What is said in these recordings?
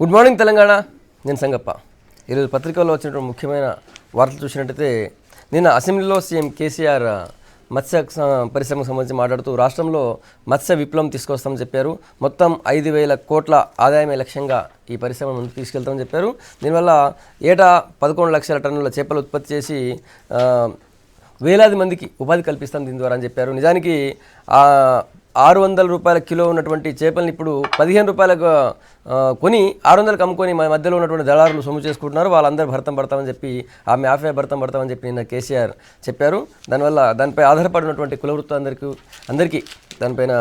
Good morning Telangana. నేను సంగప్ప. ఈరోజు పత్రికల్లో వచ్చినటువంటి ముఖ్యమైన వార్తలు చూసినట్టయితే నిన్న అసెంబ్లీలో సీఎం కేసీఆర్ మత్స్య పరిశ్రమకు సంబంధించి మాట్లాడుతూ రాష్ట్రంలో మత్స్య విప్లవం తీసుకొస్తామని చెప్పారు. మొత్తం 5,000 కోట్ల ఆదాయమే లక్ష్యంగా ఈ పరిశ్రమ ముందుకు తీసుకెళ్తామని చెప్పారు. దీనివల్ల ఏటా 11 లక్షల టన్నుల చేపలు ఉత్పత్తి చేసి వేలాది మందికి ఉపాధి కల్పిస్తాం దీని ద్వారా అని చెప్పారు. నిజానికి 600 రూపాయల కిలో ఉన్నటువంటి చేపల్ని ఇప్పుడు 15 రూపాయలకు కొని 600కి అమ్ముకొని మధ్యలో ఉన్నటువంటి దళారులు సొమ్ము చేసుకుంటున్నారు. వాళ్ళందరూ భర్తం పడతామని చెప్పి ఆ మాఫియా భర్తం పడతామని చెప్పి నిన్న కేసీఆర్ చెప్పారు. దానిపై ఆధారపడినటువంటి కులవృత్తులు అందరికీ దానిపైన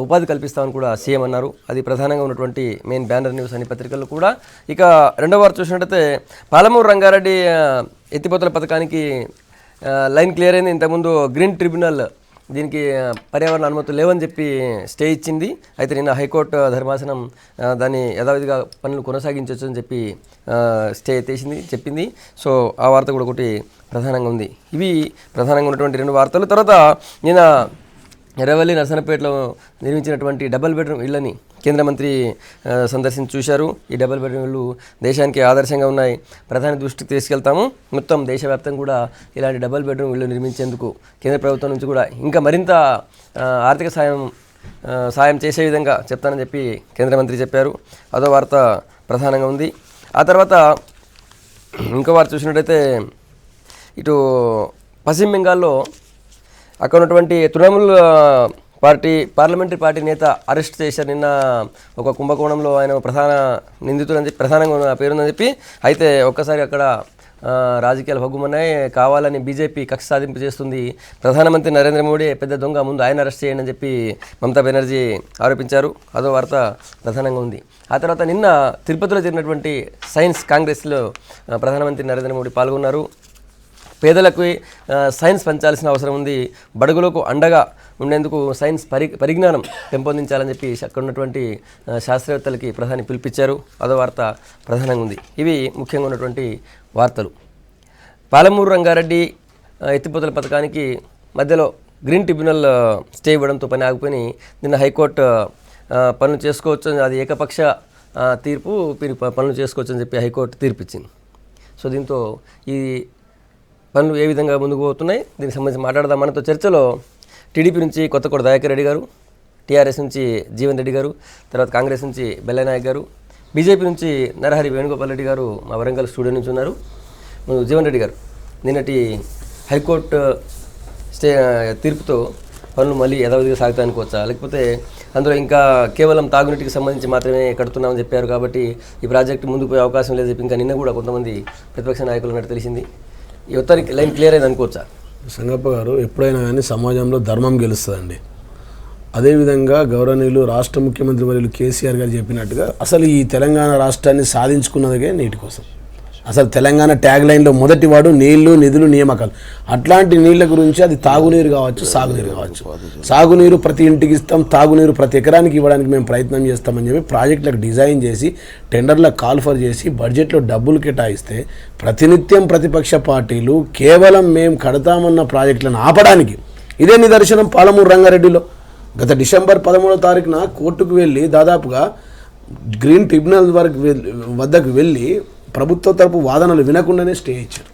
ఉపాధి కల్పిస్తామని కూడా సీఎం అన్నారు. అది ప్రధానంగా ఉన్నటువంటి మెయిన్ బ్యానర్ న్యూస్ అన్ని పత్రికల్లో కూడా. ఇక రెండవ వారు చూసినట్టయితే పాలమూరు రంగారెడ్డి ఎత్తిపోతల పథకానికి లైన్ క్లియర్ అయింది. ఇంతకుముందు గ్రీన్ ట్రిబ్యునల్ దీనికి పర్యావరణ అనుమతులు లేవని చెప్పి స్టే ఇచ్చింది. అయితే నిన్న హైకోర్టు ధర్మాసనం దాన్ని యథావిధిగా పనులు కొనసాగించవచ్చు అని చెప్పి స్టే చెప్పింది. సో ఆ వార్త కూడా ఒకటి ప్రధానంగా ఉంది. ఇవి ప్రధానంగా ఉన్నటువంటి రెండు వార్తలు. తర్వాత నిన్న ఎర్రవల్లి నర్సనపేటలో నిర్మించినటువంటి డబుల్ బెడ్రూమ్ ఇళ్ళని కేంద్ర మంత్రి సందర్శించి చూశారు. ఈ డబుల్ బెడ్రూమ్ ఇళ్ళు దేశానికి ఆదర్శంగా ఉన్నాయి, ప్రధాని దృష్టికి తీసుకెళ్తాము. మొత్తం దేశవ్యాప్తంగా కూడా ఇలాంటి డబుల్ బెడ్రూమ్ ఇళ్ళు నిర్మించేందుకు కేంద్ర ప్రభుత్వం నుంచి కూడా ఇంకా మరింత ఆర్థిక సాయం చేసే విధంగా చెప్తానని చెప్పి కేంద్ర మంత్రి చెప్పారు. అదో వార్త ప్రధానంగా ఉంది. ఆ తర్వాత ఇంకో వార్త చూసినట్టయితే ఇటు పశ్చిమ బెంగాల్లో అక్కడ ఉన్నటువంటి తృణమూల్ పార్లమెంటరీ పార్టీ నేత అరెస్ట్ చేశారు. నిన్న ఒక కుంభకోణంలో ఆయన ప్రధాన నిందితులని చెప్పి ప్రధానంగా ఉన్న పేరుందని చెప్పి. అయితే ఒక్కసారి అక్కడ రాజకీయాలు హగ్గుమన్నాయి. కావాలని బీజేపీ కక్ష సాధింపు చేస్తుంది, ప్రధానమంత్రి నరేంద్ర మోడీ పెద్ద దొంగ, ముందు ఆయన అరెస్ట్ చేయండి అని చెప్పి మమతా బెనర్జీ ఆరోపించారు. అదో వార్త ప్రధానంగా ఉంది. ఆ తర్వాత నిన్న తిరుపతిలో జరిగినటువంటి సైన్స్ కాంగ్రెస్లో ప్రధానమంత్రి నరేంద్ర మోడీ పాల్గొన్నారు. పేదలకు సైన్స్ పెంచాల్సిన అవసరం ఉంది, బడుగులకు అండగా ఉండేందుకు సైన్స్ పరిజ్ఞానం పెంపొందించాలని చెప్పి అక్కడ ఉన్నటువంటి శాస్త్రవేత్తలకి ప్రధాని పిలిపించారు. అదో వార్త ప్రధానంగా ఉంది. ఇవి ముఖ్యంగా ఉన్నటువంటి వార్తలు. పాలమూరు రంగారెడ్డి ఎత్తిపోతల పథకానికి మధ్యలో గ్రీన్ ట్రిబ్యునల్ స్టే ఇవ్వడంతో పని ఆగిపోయి నిన్న హైకోర్టు పనులు చేసుకోవచ్చు, అది ఏకపక్ష తీర్పు, పనులు చేసుకోవచ్చు అని చెప్పి హైకోర్టు తీర్పిచ్చింది. సో దీంతో ఈ పనులు ఏ విధంగా ముందుకు పోతున్నాయి దీనికి సంబంధించి మాట్లాడదాం. మనతో చర్చలో టీడీపీ నుంచి కొత్తకోట దయాకర్ రెడ్డి గారు, టీఆర్ఎస్ నుంచి జీవన్ రెడ్డి గారు, తర్వాత కాంగ్రెస్ నుంచి బెల్లనాయక్ గారు, బీజేపీ నుంచి నరహరి వేణుగోపాల్ రెడ్డి గారు మా వరంగల్ స్టూడియో నుంచి ఉన్నారు. జీవన్ రెడ్డి గారు, నిన్నటి హైకోర్టు తీర్పుతో పనులు మళ్ళీ యథావిధిగా సాగుతాయనుకోవచ్చా, లేకపోతే అందులో ఇంకా కేవలం తాగునీటికి సంబంధించి మాత్రమే కడుతున్నామని చెప్పారు కాబట్టి ఈ ప్రాజెక్టు ముందుకు పోయే అవకాశం లేదు చెప్పి ఇంకా నిన్న కూడా కొంతమంది ప్రతిపక్ష నాయకులు ఉన్నట్టు తెలిసింది. ఈ ఉత్తరానికి లైన్ క్లియర్ అయింది అనుకోవచ్చా? సంగప్ప గారు, ఎప్పుడైనా కానీ సమాజంలో ధర్మం గెలుస్తుందండి. అదేవిధంగా గౌరవనీయులు రాష్ట్ర ముఖ్యమంత్రి వర్యులు కేసీఆర్ గారు చెప్పినట్టుగా అసలు ఈ తెలంగాణ రాష్ట్రాన్ని సాధించుకున్నదే నీటి కోసం. అసలు తెలంగాణ ట్యాగ్ లైన్లో మొదటి వాడు నీళ్లు, నిధులు, నియామకాలు. అట్లాంటి నీళ్ల గురించి అది తాగునీరు కావచ్చు, సాగునీరు కావచ్చు. సాగునీరు ప్రతి ఇంటికి ఇస్తాం, తాగునీరు ప్రతి ఎకరానికి ఇవ్వడానికి మేము ప్రయత్నం చేస్తామని చెప్పి ప్రాజెక్టులకు డిజైన్ చేసి టెండర్లకు కాల్ఫర్ చేసి బడ్జెట్లో డబ్బులు కేటాయిస్తే ప్రతినిత్యం ప్రతిపక్ష పార్టీలు కేవలం మేము కడతామన్న ప్రాజెక్టులను ఆపడానికి ఇదే నిదర్శనం. పాలమూరు రంగారెడ్డిలో గత డిసెంబర్ 13వ తారీఖున కోర్టుకు వెళ్ళి దాదాపుగా గ్రీన్ ట్రిబ్యునల్ వద్దకు వెళ్ళి ప్రభుత్వ తరపు వాదనలు వినకుండానే స్టే ఇచ్చారు.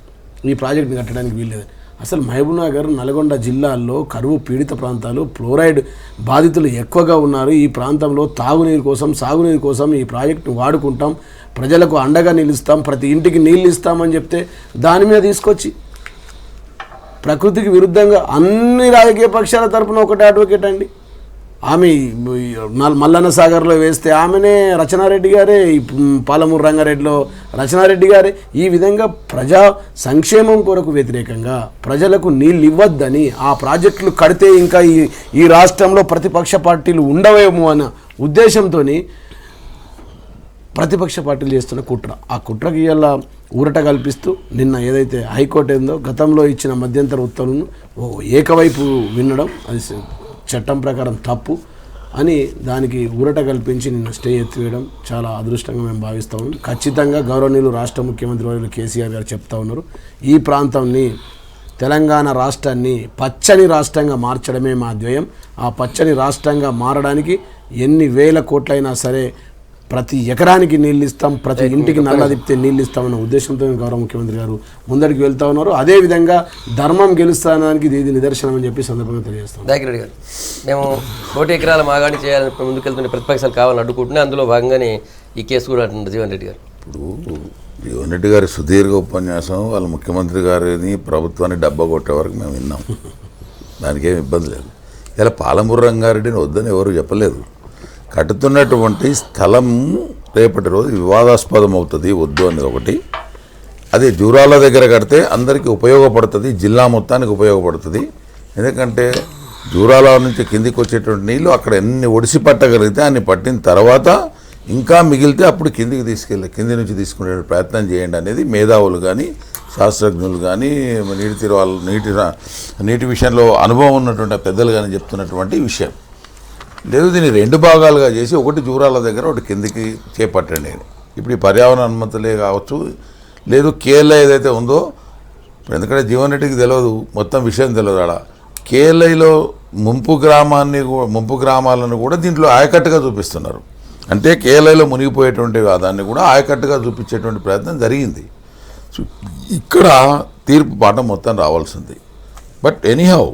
ఈ ప్రాజెక్టుని కట్టడానికి వీల్లేదని. అసలు మహబూబ్నగర్, నల్గొండ జిల్లాల్లో కరువు పీడిత ప్రాంతాలు, ఫ్లోరైడ్ బాధితులు ఎక్కువగా ఉన్నారు. ఈ ప్రాంతంలో తాగునీరు కోసం, సాగునీరు కోసం ఈ ప్రాజెక్టును వాడుకుంటాం, ప్రజలకు అండగా నిలుస్తాం, ప్రతి ఇంటికి నీళ్ళు ఇస్తామని చెప్తే దాని మీద తీసుకొచ్చి ప్రకృతికి విరుద్ధంగా అన్ని రాజకీయ పక్షాల తరపున ఒకటే అడ్వకేట్ అండి. ఆమె మల్లన్న సాగర్లో వేస్తే ఆమెనే రచనారెడ్డి గారే, పాలమూరు రంగారెడ్డిలో రచనారెడ్డి గారే. ఈ విధంగా ప్రజా సంక్షేమం కొరకు వ్యతిరేకంగా ప్రజలకు నీళ్ళు ఇవ్వద్దని ఆ ప్రాజెక్టులు కడితే ఇంకా ఈ రాష్ట్రంలో ప్రతిపక్ష పార్టీలు ఉండవేమో అన్న ఉద్దేశంతో ప్రతిపక్ష పార్టీలు చేస్తున్న కుట్ర. ఆ కుట్రకి ఇలా ఊరట కల్పిస్తూ నిన్న ఏదైతే హైకోర్టు ఏందో గతంలో ఇచ్చిన మధ్యంతర ఉత్తర్వులను ఏకవైపు వినడం అది చట్టం ప్రకారం తప్పు అని దానికి ఊరట కల్పించి నిన్న స్టే ఎత్తివేయడం చాలా అదృష్టంగా మేము భావిస్తూ ఉన్నాం. ఖచ్చితంగా గౌరవనీయులు రాష్ట్ర ముఖ్యమంత్రి వర్యులు కేసీఆర్ గారు చెప్తా ఉన్నారు, ఈ ప్రాంతాన్ని తెలంగాణ రాష్ట్రాన్ని పచ్చని రాష్ట్రంగా మార్చడమే మా ధ్యేయం. ఆ పచ్చని రాష్ట్రంగా మారడానికి ఎన్ని వేల కోట్లైనా సరే ప్రతి ఎకరానికి నీళ్ళు ఇస్తాం, ప్రతి ఇంటికి నల్ల తిప్పితే నీళ్ళు ఇస్తామన్న ఉద్దేశంతో గౌరవ ముఖ్యమంత్రి గారు ముందరికి వెళ్తా ఉన్నారు. అదేవిధంగా ధర్మం గెలుస్తానికి ఇది నిదర్శనం అని చెప్పి సందర్భంగా తెలియజేస్తాం. దాకిరెడ్డి గారు, మేము 1 ఎకరాల మాగాణి చేయాలని ముందుకెళ్తుంటే ప్రతిపక్షాలు కావాలని అడ్డుకుంటున్నాయి. అందులో భాగంగానే ఈ కేసు కూడా అంటున్నారు జీవన్ రెడ్డి గారు. ఇప్పుడు జీవన్ రెడ్డి గారి సుదీర్ఘ ఉపన్యాసం వాళ్ళ ముఖ్యమంత్రి గారిని ప్రభుత్వాన్ని డబ్బా కొట్టే వరకు మేము విన్నాం. దానికేం ఇబ్బంది లేదు. ఇలా పాలమూరు రంగారెడ్డిని వద్దని ఎవరు చెప్పలేదు. కట్టుతున్నటువంటి స్థలం రేపటి రోజు వివాదాస్పదం అవుతుంది, వద్దు అనేది ఒకటి. అది జూరాల దగ్గర కడితే అందరికీ ఉపయోగపడుతుంది, జిల్లా మొత్తానికి ఉపయోగపడుతుంది. ఎందుకంటే జూరాల నుంచి కిందికి వచ్చేటువంటి నీళ్ళు అక్కడ ఎన్ని ఒడిసి పట్టగలిగితే అన్ని పట్టిన తర్వాత ఇంకా మిగిలితే అప్పుడు కిందికి కింది నుంచి తీసుకునే ప్రయత్నం చేయండి అనేది మేధావులు కానీ శాస్త్రజ్ఞులు కానీ నీటి విషయంలో అనుభవం ఉన్నటువంటి పెద్దలు కానీ చెప్తున్నటువంటి విషయం. లేదు దీన్ని 2 భాగాలుగా చేసి ఒకటి జూరాల దగ్గర ఒకటి కిందికి చేపట్టండి. ఇప్పుడు ఈ పర్యావరణ అనుమతులే కావచ్చు, లేదు కేఎల్ఐ ఏదైతే ఉందో, ఎందుకంటే జీవన్ రెడ్డికి తెలియదు, మొత్తం విషయం తెలియదు. ఆడ కేఎల్ఐలో ముంపు గ్రామాలను కూడా దీంట్లో ఆయకట్టుగా చూపిస్తున్నారు. అంటే కేఎల్ఐలో మునిగిపోయేటువంటి దాన్ని కూడా ఆయకట్టుగా చూపించేటువంటి ప్రయత్నం జరిగింది. సో ఇక్కడ తీర్పు పాఠం మొత్తం రావాల్సింది. బట్ ఎనీహౌ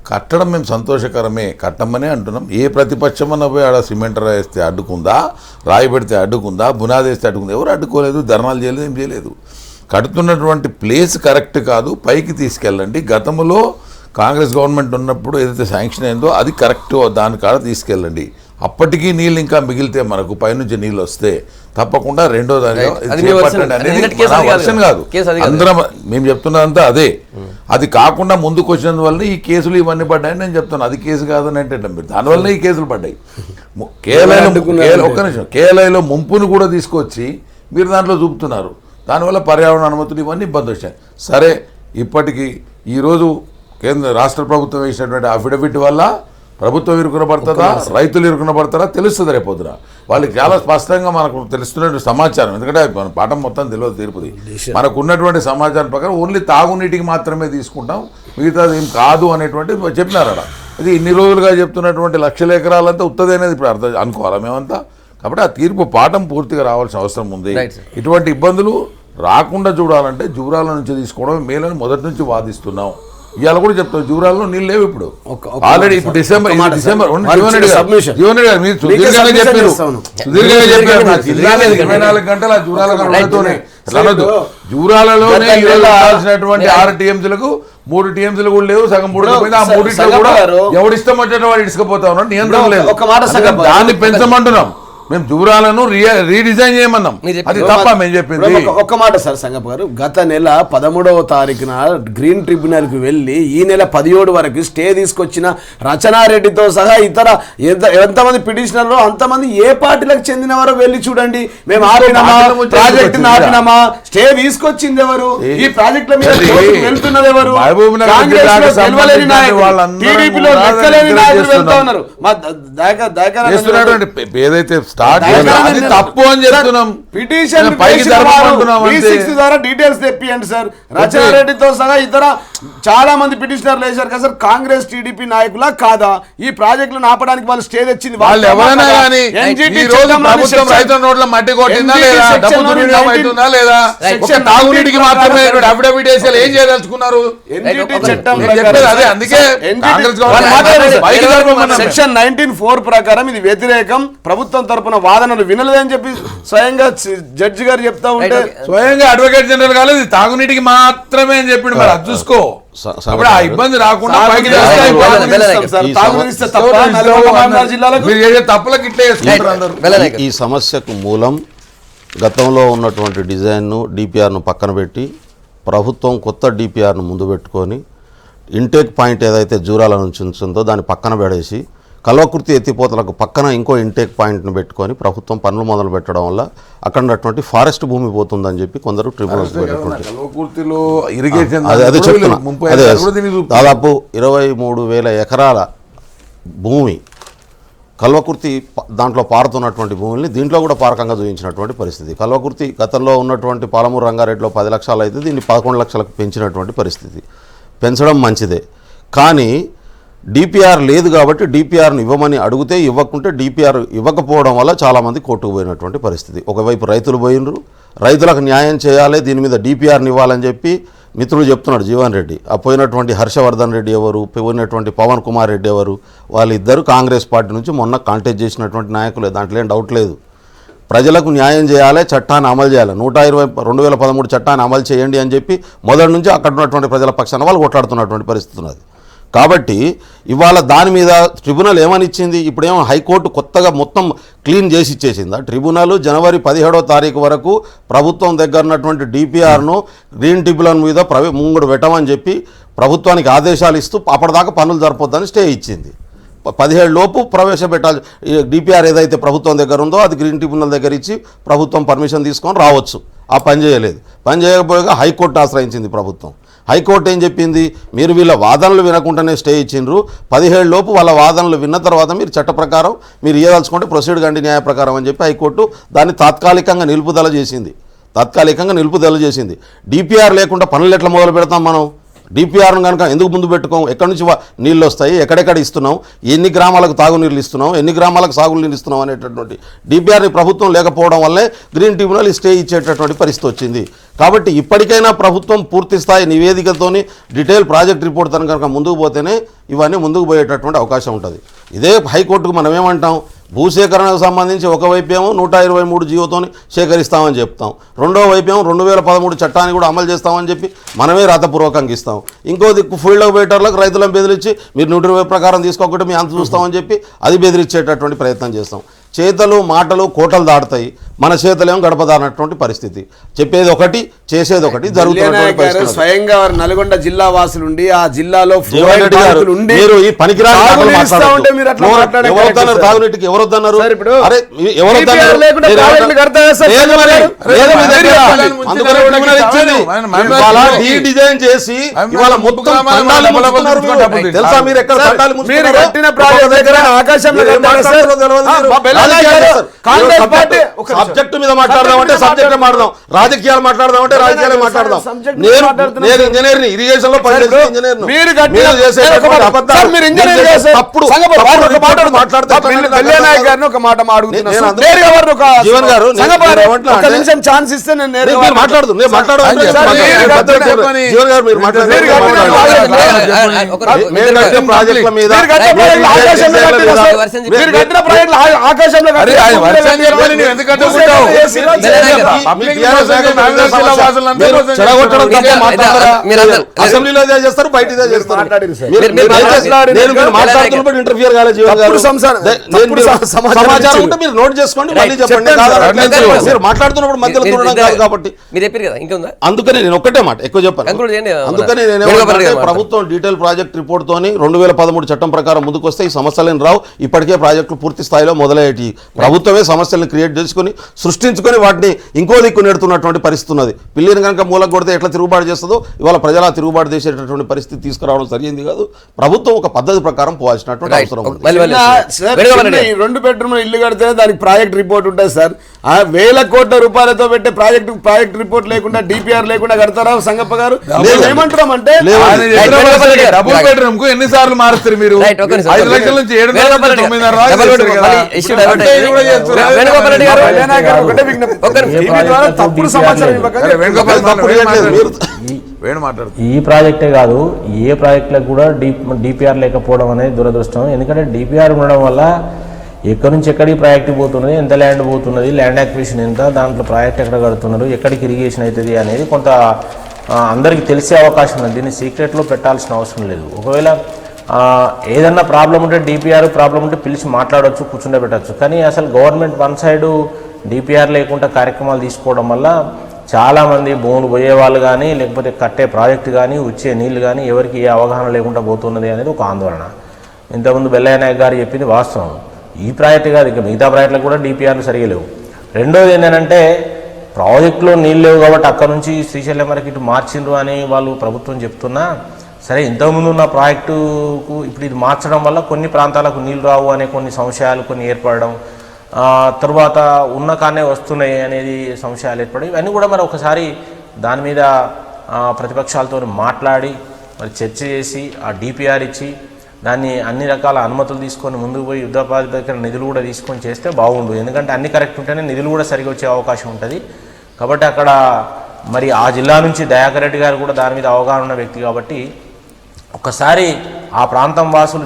కట్టడం మేము సంతోషకరమే, కట్టమనే అంటున్నాం. ఏ ప్రతిపక్షం అన్న పోయి ఆడ సిమెంట్ వేస్తే అడ్డుకుందా, రాయి పెడితే అడ్డుకుందా, బునాది వేస్తే అడ్డుకుందా? ఎవరు అడ్డుకోలేదు, ధర్నాలు చేయలేదు, ఏం చేయలేదు. కడుతున్నటువంటి ప్లేస్ కరెక్ట్ కాదు, పైకి తీసుకెళ్ళండి. గతంలో కాంగ్రెస్ గవర్నమెంట్ ఉన్నప్పుడు ఏదైతే శాంక్షన్ అయిందో అది కరెక్ట్, దాని కాడ తీసుకెళ్ళండి. అప్పటికీ నీళ్ళు ఇంకా మిగిలితే మనకు పైనుంచి నీళ్ళు వస్తే తప్పకుండా రెండో దానిలో వర్షన్ కాదు, అందరం మేము చెప్తున్నదంతా అదే. అది కాకుండా ముందుకు వచ్చినందువల్ల ఈ కేసులు ఇవన్నీ పడ్డాయని నేను చెప్తున్నాను. అది కేసు కాదని అంటే మీరు దానివల్ల ఈ కేసులు పడ్డాయి. ఒక్క నిమిషం, కేఎల్ఐలో ముంపును కూడా తీసుకొచ్చి మీరు దాంట్లో చూపుతున్నారు. దానివల్ల పర్యావరణ అనుమతులు ఇవన్నీ ఇబ్బంది వచ్చాయి. సరే, ఇప్పటికీ ఈరోజు రాష్ట్ర ప్రభుత్వం వేసినటువంటి అఫిడవిట్ వల్ల ప్రభుత్వం ఇరుకున పడుతుందా, రైతులు ఇరుకున పడతారా తెలుస్తుంది రేపొద్దున. వాళ్ళకి చాలా స్పష్టంగా మనకు తెలుస్తున్న సమాచారం. ఎందుకంటే మన పాఠం మొత్తం తెలియదు తీరుపుది. మనకు ఉన్నటువంటి సమాచారం ప్రకారం ఓన్లీ తాగునీటికి మాత్రమే తీసుకుంటాం, మిగతాది ఏం కాదు అనేటువంటి చెప్పినారు అక్కడ. ఇది ఇన్ని రోజులుగా చెప్తున్నటువంటి లక్షల ఎకరాలంతా ఉత్తది అనేది ఇప్పుడు అర్థం అనుకోవాలా మేమంతా. కాబట్టి ఆ తీర్పు పాఠం పూర్తిగా రావాల్సిన అవసరం ఉంది. ఇటువంటి ఇబ్బందులు రాకుండా చూడాలంటే జూరాల నుంచి తీసుకోవడం మేలని మొదటి నుంచి వాదిస్తున్నాం. ఇవాళ కూడా చెప్తాం, జూరాలలో నీళ్ళు లేవు ఇప్పుడు. ఆల్రెడీ ఇప్పుడు డిసెంబర్ జీవన్ రెడ్డి గారు మీరు సుదీర్ఘంగా చెప్పారు 24 గంటల జూరాలలోనే జూరాలలోనే 6 టీఎంసీలకు 3 టీఎంసీలు కూడా లేవు, సగం 3 పోయింది. ఆ 3 కూడా ఎవడిష్టం వచ్చేట వాడు ఇసుకపోతా ఉన్నాడు, నియంత్రణ లేదు. దాన్ని పెంచమంటున్నాం మేము, జూరాలను రీడిజైన్ చేయమన్నాం. అది తప్ప మేము చెప్పింది. ఒక్క మాట సార్ సంగప్ప గారు, గత నెల 13వ తారీఖున గ్రీన్ ట్రిబ్యునల్కి వెళ్ళి ఈ నెల 17 వరకు స్టే తీసుకొచ్చిన రచనారెడ్డితో సహా ఇతర ఎంతమంది పిటిషనర్లు అంతమంది ఏ పార్టీలకు చెందినవారో వెళ్ళి చూడండి. మేము ఆపినామా, ప్రాజెక్ట్ ఆపినామా, స్టే తీసుకొచ్చింది ఎవరు, ఈ ప్రాజెక్టుల మీద వెళ్తున్నది ఎవరు? టీడీపీలో లెక్కలేని నాయకులు వెళ్తా ఉన్నారు. ఏదైతే తప్పు అని చెప్తున్నాం. పిటిషన్ ద్వారా డీటెయిల్స్ తెప్పియండి సార్. రచనారెడ్డితో సహా ఇతర చాలా మంది పిటిషనర్లు వేశారు కదా సార్. కాంగ్రెస్ టీడీపీ నాయకులా కాదా? ఈ ప్రాజెక్టులను ఆపడానికి వాళ్ళు స్టే తెచ్చింది వాళ్ళు ఎవరైనా కానీ మట్టి కొట్టిందా లేదా, డబ్బు దుర్వినియోగం అవుతుందా లేదా, తాగునీటికి మాత్రమే అఫిడవిట్ వేసి ఏం చేయదలుచుకున్నారు? సెక్షన్ 19(4) ప్రకారం ఇది వ్యతిరేకం, ప్రభుత్వం తరపున వాదనలు వినలేదని చెప్పి స్వయంగా జడ్జి గారు చెప్తా ఉంటే స్వయంగా అడ్వకేట్ జనరల్ కాలేదు, తాగునీటికి మాత్రమే అని చెప్పిండు. మరి అది చూసుకో, అప్పుడు ఆ ఇబ్బంది రాకుండా తప్పులకు ఇట్లా వేసుకుంటారు. ఈ సమస్యకు మూలం గతంలో ఉన్నటువంటి డిజైన్ను డిపిఆర్ను పక్కన పెట్టి ప్రభుత్వం కొత్త డిపిఆర్ను ముందు పెట్టుకొని ఇంటేక్ పాయింట్ ఏదైతే జూరాల నుంచి ఉంటుందో దాన్ని పక్కన పెడేసి కల్వకుర్తి ఎత్తిపోతలకు పక్కన ఇంకో ఇంటేక్ పాయింట్ను పెట్టుకొని ప్రభుత్వం పనులు మొదలు పెట్టడం వల్ల అక్కడ ఉన్నటువంటి ఫారెస్ట్ భూమి పోతుందని చెప్పి కొందరు ట్రిబ్యునల్స్ అదే చెప్తున్నా. అదే దాదాపు 23,000 ఎకరాల భూమి కల్వకుర్తి దాంట్లో పారుతున్నటువంటి భూముల్ని దీంట్లో కూడా పారకంగా చూపించినటువంటి పరిస్థితి. కల్వకుర్తి గతంలో ఉన్నటువంటి పాలమూరు రంగారెడ్డిలో 10 లక్షలు అయితే దీన్ని 11 లక్షలకు పెంచినటువంటి పరిస్థితి. పెంచడం మంచిదే, కానీ డిపిఆర్ లేదు కాబట్టి డిపిఆర్ను ఇవ్వమని అడిగితే ఇవ్వకుంటే డిపిఆర్ ఇవ్వకపోవడం వల్ల చాలామంది కోర్టుకు పోయినటువంటి పరిస్థితి. ఒకవైపు రైతులు పోయినరు, రైతులకు న్యాయం చేయాలి, దీని మీద డిపిఆర్ని ఇవ్వాలని చెప్పి మిత్రుడు చెప్తున్నాడు జీవన్ రెడ్డి. ఆ పోయినటువంటి హర్షవర్ధన్ రెడ్డి ఎవరు, పోయినటువంటి పవన్ కుమార్ రెడ్డి ఎవరు, వాళ్ళిద్దరు కాంగ్రెస్ పార్టీ నుంచి మొన్న కాంటెస్ట్ చేసినటువంటి నాయకులే, దాంట్లో ఏం డౌట్ లేదు. ప్రజలకు న్యాయం చేయాలి, చట్టాన్ని అమలు చేయాలి, 2013 చట్టాన్ని అమలు చేయండి అని చెప్పి మొదటి నుంచి అక్కడ ఉన్నటువంటి ప్రజల పక్షాన వాళ్ళు కొట్లాడుతున్నటువంటి పరిస్థితి ఉన్నది. కాబట్టి ఇవాళ దాని మీద ట్రిబ్యునల్ ఏమని ఇచ్చింది? ఇప్పుడేమో హైకోర్టు కొత్తగా మొత్తం క్లీన్ చేసి ఇచ్చేసిందా? ట్రిబ్యునల్ జనవరి 17వ తారీఖు వరకు ప్రభుత్వం దగ్గర ఉన్నటువంటి డిపిఆర్ను గ్రీన్ ట్రిబ్యునల్ మీద ముంగుడు పెట్టమని చెప్పి ప్రభుత్వానికి ఆదేశాలు ఇస్తూ అప్పటిదాకా పనులు జరపొద్దని స్టే ఇచ్చింది. 17 లోపు ప్రవేశపెట్టాలి. డిపిఆర్ ఏదైతే ప్రభుత్వం దగ్గర ఉందో అది గ్రీన్ ట్రిబ్యునల్ దగ్గర ఇచ్చి ప్రభుత్వం పర్మిషన్ తీసుకొని రావచ్చు. ఆ పని చేయలేదు. పని చేయకపోగా హైకోర్టు ఆశ్రయించింది ప్రభుత్వం. హైకోర్టు ఏం చెప్పింది? మీరు వీళ్ళ వాదనలు వినకుండానే స్టే ఇచ్చిండ్రు, 17 లోపు వాళ్ళ వాదనలు విన్న తర్వాత మీరు చట్ట ప్రకారం మీరు ఇవ్వాల్సుకుంటే ప్రొసీడ్ కండి న్యాయ ప్రకారం అని చెప్పి హైకోర్టు దాన్ని తాత్కాలికంగా నిలుపుదల చేసింది. డిపిఆర్ లేకుండా పనులు ఎట్లా మొదలు పెడతాం మనం? డిపిఆర్ను కనుక ఎందుకు ముందు పెట్టుకోం? ఎక్కడి నుంచి నీళ్ళు వస్తాయి, ఎక్కడెక్కడ ఇస్తున్నాం, ఎన్ని గ్రామాలకు తాగునీళ్ళు ఇస్తున్నాం, ఎన్ని గ్రామాలకు సాగునీళ్ళు ఇస్తున్నాం అనేటటువంటి డిపిఆర్ని ప్రభుత్వం లేకపోవడం వల్లే గ్రీన్ ట్రిబ్యునల్ స్టే ఇచ్చేటటువంటి పరిస్థితి వచ్చింది. కాబట్టి ఇప్పటికైనా ప్రభుత్వం పూర్తి స్థాయి నివేదికతోని డీటెయిల్ ప్రాజెక్ట్ రిపోర్ట్ తన కనుక ముందుకు పోతేనే ఇవన్నీ ముందుకు పోయేటటువంటి అవకాశం ఉంటుంది. ఇదే హైకోర్టుకు మనం ఏమంటాం? భూసేకరణకు సంబంధించి ఒకవైపు ఏమో 123 జీవోతోని సేకరిస్తామని చెప్తాం, రెండో వైపు ఏమో 2013 చట్టాన్ని కూడా అమలు చేస్తామని చెప్పి మనమే రాతపూర్వకంగా ఇస్తాం. ఇంకో దిక్కు ఫీల్డ్ ఆపరేటర్లకు రైతులను బెదిరించి మీరు 120 ప్రకారం తీసుకోకుండా మీ అంత చూస్తామని చెప్పి అది బెదిరించేటటువంటి ప్రయత్నం చేస్తాం. చేతలు మాటలు కోటలు దాటుతాయి, మన చేతలేమో గడప దానటువంటి పరిస్థితి. చెప్పేది ఒకటి, చేసేది ఒకటి జరుగుతున్నటువంటి పరిస్థితి. స్వయంగా నల్గొండ జిల్లా వాసులుండి ఆ జిల్లాలో మీరు ఈ పనికిరాని తాగునీటికి ఎవరొద్దన్నారు? అరే ఎవరొద్దన్నారు? డిజైన్ చేసి ఇవాళ మొత్తం తెలుసా? మీరు ఎక్కడ సబ్జెక్ట్ మీద మాట్లాడదామంటే సబ్జెక్ట్ మాట్లాడదాం, రాజకీయాలు మాట్లాడదామంటే రాజకీయాలు మాట్లాడదాం. నేను ఇంజనీర్ని, ఇరిగేషన్ లో పనిచేసే ఇంజనీర్. జీవన్ గారు ఛాన్స్ ఇస్తే ప్రాజెక్టుల మీద అసెంబ్లీలో చేస్తారు, బయట చేస్తారు. మాట్లాడుతున్నప్పుడు ఇంటర్ఫియర్ కాలేదు జీవన్ గారు. సమాచారం ఉంటే మీరు నోట్ చేసుకోండి, మళ్ళీ చెప్పండి. మీరు మాట్లాడుతున్నప్పుడు మధ్యలో చూడడం కాదు కాబట్టి అందుకనే నేను ఒక్కటే మాట ఎక్కువ చెప్పాను. అందుకనే నేను ప్రభుత్వం డీటెయిల్ ప్రాజెక్ట్ రిపోర్ట్ తోని 2013 చట్టం ప్రకారం ముందుకు వస్తే ఈ సమస్యలను రావు. ఇప్పటికే ప్రాజెక్టులు పూర్తి స్థాయిలో మొదలయ్యేటి. ప్రభుత్వమే సమస్యలను క్రియేట్ చేసుకుని సృష్టించుకొని వాటిని ఇంకో దిక్కు నెడుతున్నటువంటి పరిస్థితి ఉన్నది. పిల్లిని కనుక మూలకు కొడితే ఎట్లా తిరుగుబాటు చేస్తుందో ఇవాళ ప్రజల తిరుగుబాటు చేసేటటువంటి పరిస్థితి తీసుకురావడం సరైంది కాదు. ప్రభుత్వం ఒక పద్ధతి ప్రకారం పోవాల్సినటువంటి అవసరం ఉంది. 2 బెడ్రూమ్ల ఇల్లు కడితే దానికి ప్రాజెక్ట్ రిపోర్ట్ ఉంటుంది సార్. 1000 కోట్ల రూపాయలతో పెట్టే ప్రాజెక్ట్ రిపోర్ట్ లేకుండా డిపిఆర్ లేకుండా కడతారా సంగప్ప గారు? ఏమంటున్నామంటే డబుల్ బెడ్రూమ్ కు ఎన్నిసార్లు మారుస్తారు మీరు? 5 లక్షల నుంచి 7.5 తప్పుడు సమాచారం ఈ ప్రాజెక్టే కాదు, ఏ ప్రాజెక్టులకు కూడా డిపిఆర్ లేకపోవడం అనేది దురదృష్టం. ఎందుకంటే డిపిఆర్ ఉండడం వల్ల ఎక్కడి నుంచి ఎక్కడికి ప్రాజెక్ట్ పోతున్నది, ఎంత ల్యాండ్ పోతున్నది, ల్యాండ్ అక్విజిషన్ ఎంత, దాంట్లో ప్రాజెక్ట్ ఎక్కడ కడుతున్నారు, ఎక్కడికి ఇరిగేషన్ అవుతుంది అనేది కొంత అందరికీ తెలిసే అవకాశం ఉంది. దీన్ని సీక్రెట్లో పెట్టాల్సిన అవసరం లేదు. ఒకవేళ ఏదన్నా ప్రాబ్లం ఉంటే డిపిఆర్ ప్రాబ్లం ఉంటే పిలిచి మాట్లాడవచ్చు, కూర్చుండే పెట్టచ్చు. కానీ అసలు గవర్నమెంట్ వన్ సైడు డిపిఆర్ లేకుండా కార్యక్రమాలు తీసుకోవడం వల్ల చాలామంది భూములు పోయేవాళ్ళు కానీ, లేకపోతే కట్టే ప్రాజెక్టు కానీ, వచ్చే నీళ్ళు కానీ ఎవరికి ఏ అవగాహన లేకుండా పోతున్నది అనేది ఒక ఆందోళన. ఇంతకుముందు బెల్లయ్య నాయక్ గారు చెప్పింది వాస్తవం. ఈ ప్రాజెక్టు కాదు, ఇక మిగతా ప్రాజెక్టులకు కూడా డిపిఆర్లు సరిగా లేవు. రెండోది ఏంటంటే ప్రాజెక్టులో నీళ్ళు లేవు కాబట్టి అక్కడ నుంచి శ్రీశైలం వరకు ఇటు మార్చిండ్రు అని వాళ్ళు ప్రభుత్వం చెప్తున్నా సరే, ఇంతకుముందు ఉన్న ప్రాజెక్టుకు ఇప్పుడు ఇది మార్చడం వల్ల కొన్ని ప్రాంతాలకు నీళ్ళు రావు అనే కొన్ని సంశయాలు కొన్ని ఏర్పడడం, తర్వాత ఉన్న కానే వస్తున్నాయి అనేది సంశయాలు ఏర్పడి, ఇవన్నీ కూడా మరి ఒకసారి దాని మీద ప్రతిపక్షాలతో మాట్లాడి మరి చర్చ చేసి ఆ డిపిఆర్ ఇచ్చి దాన్ని అన్ని రకాల అనుమతులు తీసుకొని ముందుకు పోయి యుద్ధ ప్రాతిపదికన నిధులు కూడా తీసుకొని చేస్తే బాగుండు. ఎందుకంటే అన్ని కరెక్ట్ ఉంటేనే నిధులు కూడా సరిగా వచ్చే అవకాశం ఉంటుంది. కాబట్టి అక్కడ మరి ఆ జిల్లా నుంచి దయాకర్ రెడ్డి గారు కూడా దాని మీద అవగాహన ఉన్న వ్యక్తి కాబట్టి ఒకసారి ఆ ప్రాంతం వాసులు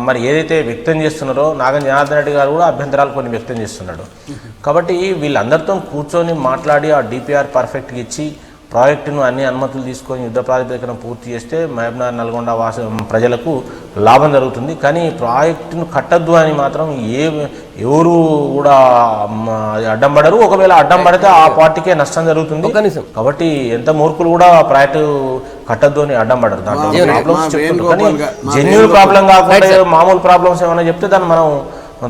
మరి ఏదైతే వ్యక్తం చేస్తున్నారో నాగం జనార్దన్ రెడ్డి గారు కూడా అభ్యంతరాలు కొన్ని వ్యక్తం చేస్తున్నాడు. కాబట్టి వీళ్ళందరితో కూర్చొని మాట్లాడి ఆ డిపిఆర్ పర్ఫెక్ట్గా ఇచ్చి ప్రాజెక్టును అన్ని అనుమతులు తీసుకొని యుద్ధ ప్రాతిపదికన పూర్తి చేస్తే మహబూబ్నగర్ నల్గొండ ప్రజలకు లాభం జరుగుతుంది. కానీ ప్రాజెక్టును కట్టద్దు అని మాత్రం ఎవరు కూడా అడ్డం పడరు. ఒకవేళ అడ్డం పడితే ఆ పార్టీకే నష్టం జరుగుతుంది. కాబట్టి ఎంత మూర్ఖులు కూడా ప్రాజెక్టు కట్టద్దు అని అడ్డం పడరు. దాంట్లో ప్రాబ్లమ్స్ చెప్తుంటారు. కానీ జెన్యూన్ ప్రాబ్లం కాకుండా మామూలు ప్రాబ్లమ్స్ ఏమైనా చెప్తే దాన్ని మనం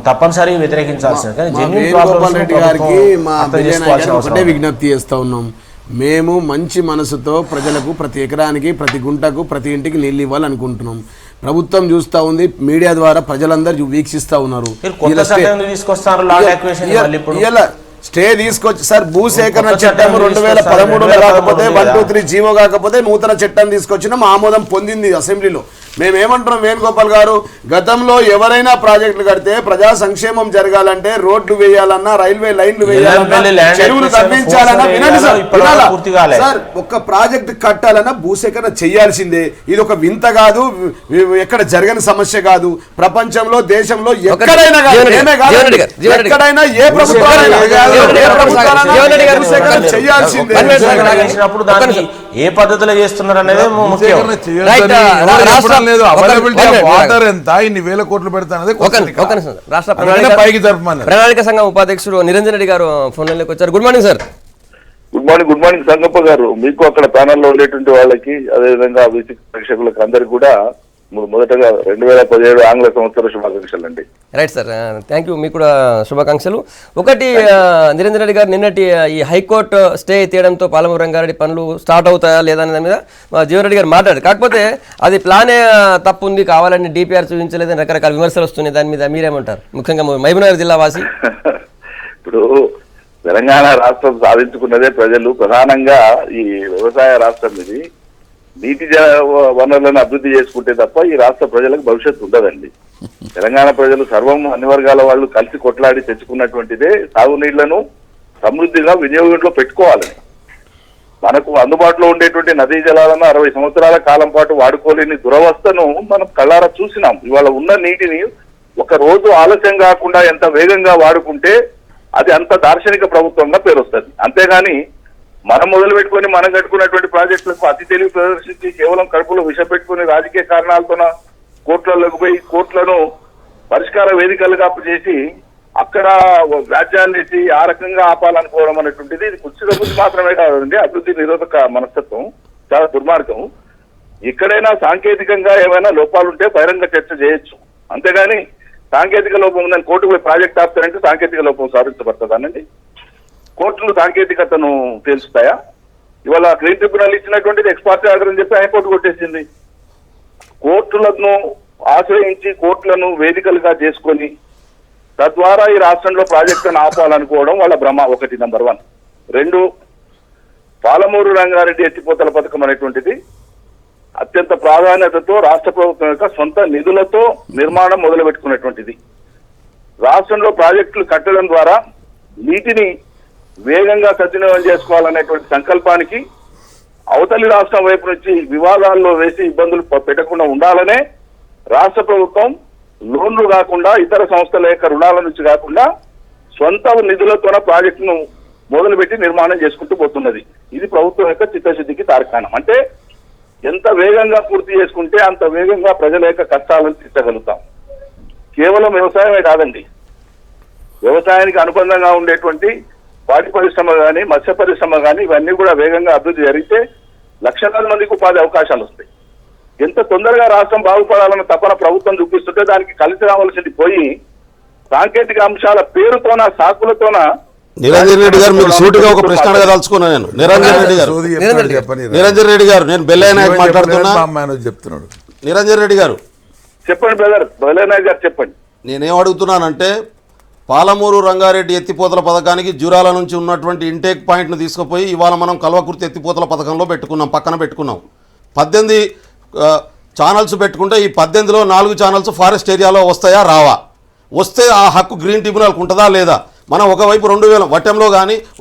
తప్పనిసరిగా వ్యతిరేకించాల్సింది. కానీ జెన్యూన్ ప్రాబ్లమ్స్ విజ్ఞప్తి చేస్తా ఉన్నాం. మేము మంచి మనసుతో ప్రజలకు ప్రతి ఎకరానికి ప్రతి గుంటకు ప్రతి ఇంటికి నీళ్ళు ఇవ్వాలనుకుంటున్నాం. ప్రభుత్వం చూస్తూ ఉంది, మీడియా ద్వారా ప్రజలందరూ వీక్షిస్తూ ఉన్నారు. స్టే తీసుకొచ్చి సార్ భూసేకరణ చట్టం 2013 కాకపోతే 123 జీవో కాకపోతే నూతన చట్టం తీసుకొచ్చినాం, ఆమోదం పొందింది అసెంబ్లీలో. మేమేమంటున్నాం, వేణుగోపాల్ గారు, గతంలో ఎవరైనా ప్రాజెక్టులు కడితే ప్రజా సంక్షేమం జరగాలంటే రోడ్లు వేయాలన్నా, రైల్వే లైన్లు వేయాలన్నా, చెరువులు తగ్గించాలన్నా, వినండి సార్, ఒక్క ప్రాజెక్ట్ కట్టాలన్నా భూసేకరణ చేయాల్సిందే. ఇది ఒక వింత కాదు, ఎక్కడ జరగని సమస్య కాదు. ప్రపంచంలో దేశంలో ఎక్కడైనా ఎక్కడైనా ఏ ప్రభుత్వాలైనా ఏ పద్ధతిలో చేస్తున్నారు అనేది ముఖ్యం. ప్రణాళిక సంఘం ఉపాధ్యక్షుడు నిరంజన్ రెడ్డి గారు ఫోన్ లైన్లోకి వచ్చారు. Good morning sir. Good morning Sangappa గారు. మీకు అక్కడ ప్యానల్లో ఉండేటువంటి వాళ్ళకి, అదేవిధంగా ప్రేక్షకులకు అందరికి కూడా మొదటగా 2017 ఆంగ్ల సంవత్సర శుభాకాంక్షలు అండి. Right sir, thank you. మీకు కూడా శుభాకాంక్షలు. ఒకటి, నిరంజన్ రెడ్డి గారు నిన్నటి ఈ హైకోర్టు స్టే తీయడంతో పాలమూరు రంగారెడ్డి పనులు స్టార్ట్ అవుతాయా లేదా అనే దాని మీద జీవన్ రెడ్డి గారు మాట్లాడారు. కాకపోతే అది ప్లానే తప్పు ఉంది, కావాలని డిపిఆర్ చూపించలేదని రకరకాల విమర్శలు వస్తున్నాయి. దాని మీద మీరేమంటారు, ముఖ్యంగా మహబూబ్నగర్ జిల్లా వాసి? ఇప్పుడు తెలంగాణ రాష్ట్రం సాధించుకున్నదే ప్రజలు, ప్రధానంగా ఈ వ్యవసాయ రాష్ట్రం ఇది. నీటి వనరులను అభివృద్ధి చేసుకుంటే తప్ప ఈ రాష్ట్ర ప్రజలకు భవిష్యత్తు ఉండదండి. తెలంగాణ ప్రజలు సర్వం అన్ని వర్గాల వాళ్ళు కలిసి కొట్లాడి తెచ్చుకున్నటువంటిదే సాగునీళ్లను సమృద్ధిగా వినియోగంలో పెట్టుకోవాలని. మనకు అందుబాటులో ఉండేటువంటి నదీ జలాలను 60 సంవత్సరాల కాలం పాటు వాడుకోలేని దురవస్థను మనం కళ్ళారా చూసినాం. ఇవాళ ఉన్న నీటిని ఒక రోజు ఆలస్యం కాకుండా ఎంత వేగంగా వాడుకుంటే అది అంత దార్శనిక ప్రభుత్వంగా పేరు వస్తుంది. అంతేగాని మనం మొదలు పెట్టుకుని మనం కట్టుకున్నటువంటి ప్రాజెక్టులకు అతి తెలివి ప్రదర్శించి కేవలం కడుపులో విష పెట్టుకుని రాజకీయ కారణాలతోన కోర్టులకు పోయి కోర్టులను పరిష్కార వేదికలుగా చేసి అక్కడ వ్యాజ్యాన్ని వేసి ఆ రకంగా ఆపాలనుకోవడం అనేటువంటిది ఇది కుర్చీ మాత్రమే కాదండి, అభివృద్ధి నిరోధక మనస్తత్వం, చాలా దుర్మార్గం. ఎక్కడైనా సాంకేతికంగా ఏమైనా లోపాలుంటే బహిరంగ చర్చ చేయొచ్చు. అంతేగాని సాంకేతిక లోపం ఉందని కోర్టుకు పోయి ప్రాజెక్ట్ ఆపుతారంటే సాంకేతిక లోపం సాధించబడుతుందానండి? కోర్టులు సాంకేతికతను తెలుస్తాయా? ఇవాళ గ్రీన్ ట్రిబ్యునల్ ఇచ్చినటువంటిది ఎక్స్పార్టీ ఆర్డర్ అని చెప్పి హైకోర్టు కొట్టేసింది. కోర్టులను ఆశ్రయించి కోర్టులను వేదికలుగా చేసుకొని తద్వారా ఈ రాష్ట్రంలో ప్రాజెక్టును ఆపాలనుకోవడం వాళ్ళ భ్రమ. ఒకటి, నెంబర్ 1. 2, పాలమూరు రంగారెడ్డి ఎత్తిపోతల పథకం అనేటువంటిది అత్యంత ప్రాధాన్యతతో రాష్ట్ర ప్రభుత్వం యొక్క సొంత నిధులతో నిర్మాణం మొదలుపెట్టుకున్నటువంటిది. రాష్ట్రంలో ప్రాజెక్టులు కట్టడం ద్వారా నీటిని వేగంగా సద్వినియోగం చేసుకోవాలనేటువంటి సంకల్పానికి అవతలి రాష్ట్రం వైపు నుంచి వివాదాల్లో వేసి ఇబ్బందులు పెట్టకుండా ఉండాలనే రాష్ట్ర ప్రభుత్వం లోన్లు కాకుండా ఇతర సంస్థల యొక్క రుణాల నుంచి కాకుండా సొంత నిధులతోన ప్రాజెక్టును మొదలుపెట్టి నిర్మాణం చేసుకుంటూ పోతున్నది. ఇది ప్రభుత్వం యొక్క చిత్తశుద్ధికి తార్కాణం. అంటే ఎంత వేగంగా పూర్తి చేసుకుంటే అంత వేగంగా ప్రజల యొక్క కష్టాలను తీర్చగలుగుతాం. కేవలం వ్యవసాయమే కాదండి, వ్యవసాయానికి అనుబంధంగా ఉండేటువంటి పాడి పరిశ్రమ కానీ, మత్స్య పరిశ్రమ కానీ, ఇవన్నీ కూడా వేగంగా అభివృద్ధి జరిగితే లక్షలాది మందికి ఉపాధి అవకాశాలు వస్తాయి. ఎంత తొందరగా రాష్ట్రం బాగుపడాలన్న తపన ప్రభుత్వం చూపిస్తుంటే దానికి కలిసి రావాల్సింది పోయి సాంకేతిక అంశాల పేరుతోన, సాకులతోన. నిరంజన్ రెడ్డి గారు, మీకు సూటిగా ఒక ప్రశ్న అడగదలుచుకున్నాను నేను. నిరంజన్ రెడ్డి గారు, నేను బెల్లయ్య నాయక్ మాట్లాడుతున్నా. చెప్తున్నాడు నిరంజన్ రెడ్డి గారు, చెప్పండి బ్రదర్. బెల్లయ్య నాయక్ గారు చెప్పండి. నేనేం అడుగుతున్నానంటే, పాలమూరు రంగారెడ్డి ఎత్తిపోతల పథకానికి జూరాల నుంచి ఉన్నటువంటి ఇంటేక్ పాయింట్ను తీసుకుపోయి ఇవాళ మనం కల్వకుర్తి ఎత్తిపోతల పథకంలో పెట్టుకున్నాం, పక్కన పెట్టుకున్నాం. ఛానల్స్ పెట్టుకుంటే ఈ 18లో 4 ఛానల్స్ ఫారెస్ట్ ఏరియాలో వస్తాయా రావా? వస్తే ఆ హక్కు గ్రీన్ ట్రిబ్యునల్కి ఉంటుందా లేదా? మనం ఒకవైపు 2000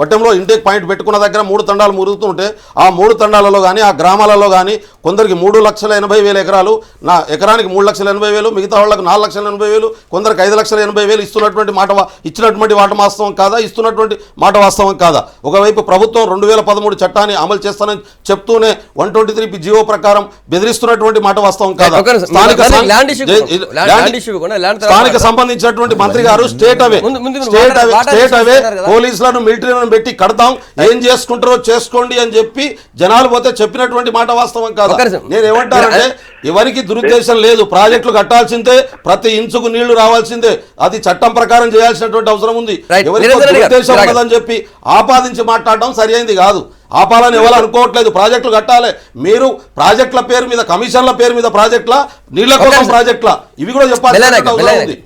వట్టంలో ఇంటేక్ పాయింట్ పెట్టుకున్న దగ్గర 3 తండాలు మురుగుతుంటే ఆ 3 తండాలలో కానీ ఆ గ్రామాలలో కానీ కొందరికి 3,80,000 ఎకరాలు, నా ఎకరానికి 3,80,000, మిగతా వాళ్ళకి 4,80,000, కొందరికి 5,80,000 ఇచ్చినటువంటి మాట వాస్తవం కాదా? ఇస్తున్నటువంటి మాట వాస్తవం కాదా? ఒకవైపు ప్రభుత్వం 2013 చట్టాన్ని అమలు చేస్తానని చెప్తూనే 123 జీవో ప్రకారం బెదిరిస్తున్నటువంటి మాట వాస్తవం కాదా? స్థానిక సంబంధించినటువంటి మంత్రి గారు స్టేట్ అవే పోలీసులను మిలిటరీలను పెట్టి కడతాం, ఏం చేసుకుంటారో చేసుకోండి అని చెప్పి జనాలు పోతే చెప్పినటువంటి మాట వాస్తవం కాదు. నేను ఏమంటానంటే ఎవరికి దురుద్దేశం లేదు, ప్రాజెక్టులు కట్టాల్సిందే, ప్రతి ఇంచుకు నీళ్లు రావాల్సిందే, అది చట్టం ప్రకారం చేయాల్సినటువంటి అవసరం ఉంది. ఎవరికి దురుద్దేశం ఉన్నదని చెప్పి ఆపాదించి మాట్లాడడం సరి అయింది కాదు. ఆపాలని ఎవరు అనుకోవట్లేదు, ప్రాజెక్టులు కట్టాలి. మీరు ప్రాజెక్టుల పేరు మీద, కమిషన్ల పేరు మీద ప్రాజెక్టుల, నీళ్ల కోసం ప్రాజెక్టుల, ఇవి కూడా చెప్పాల్సిన అవసరం ఉంది.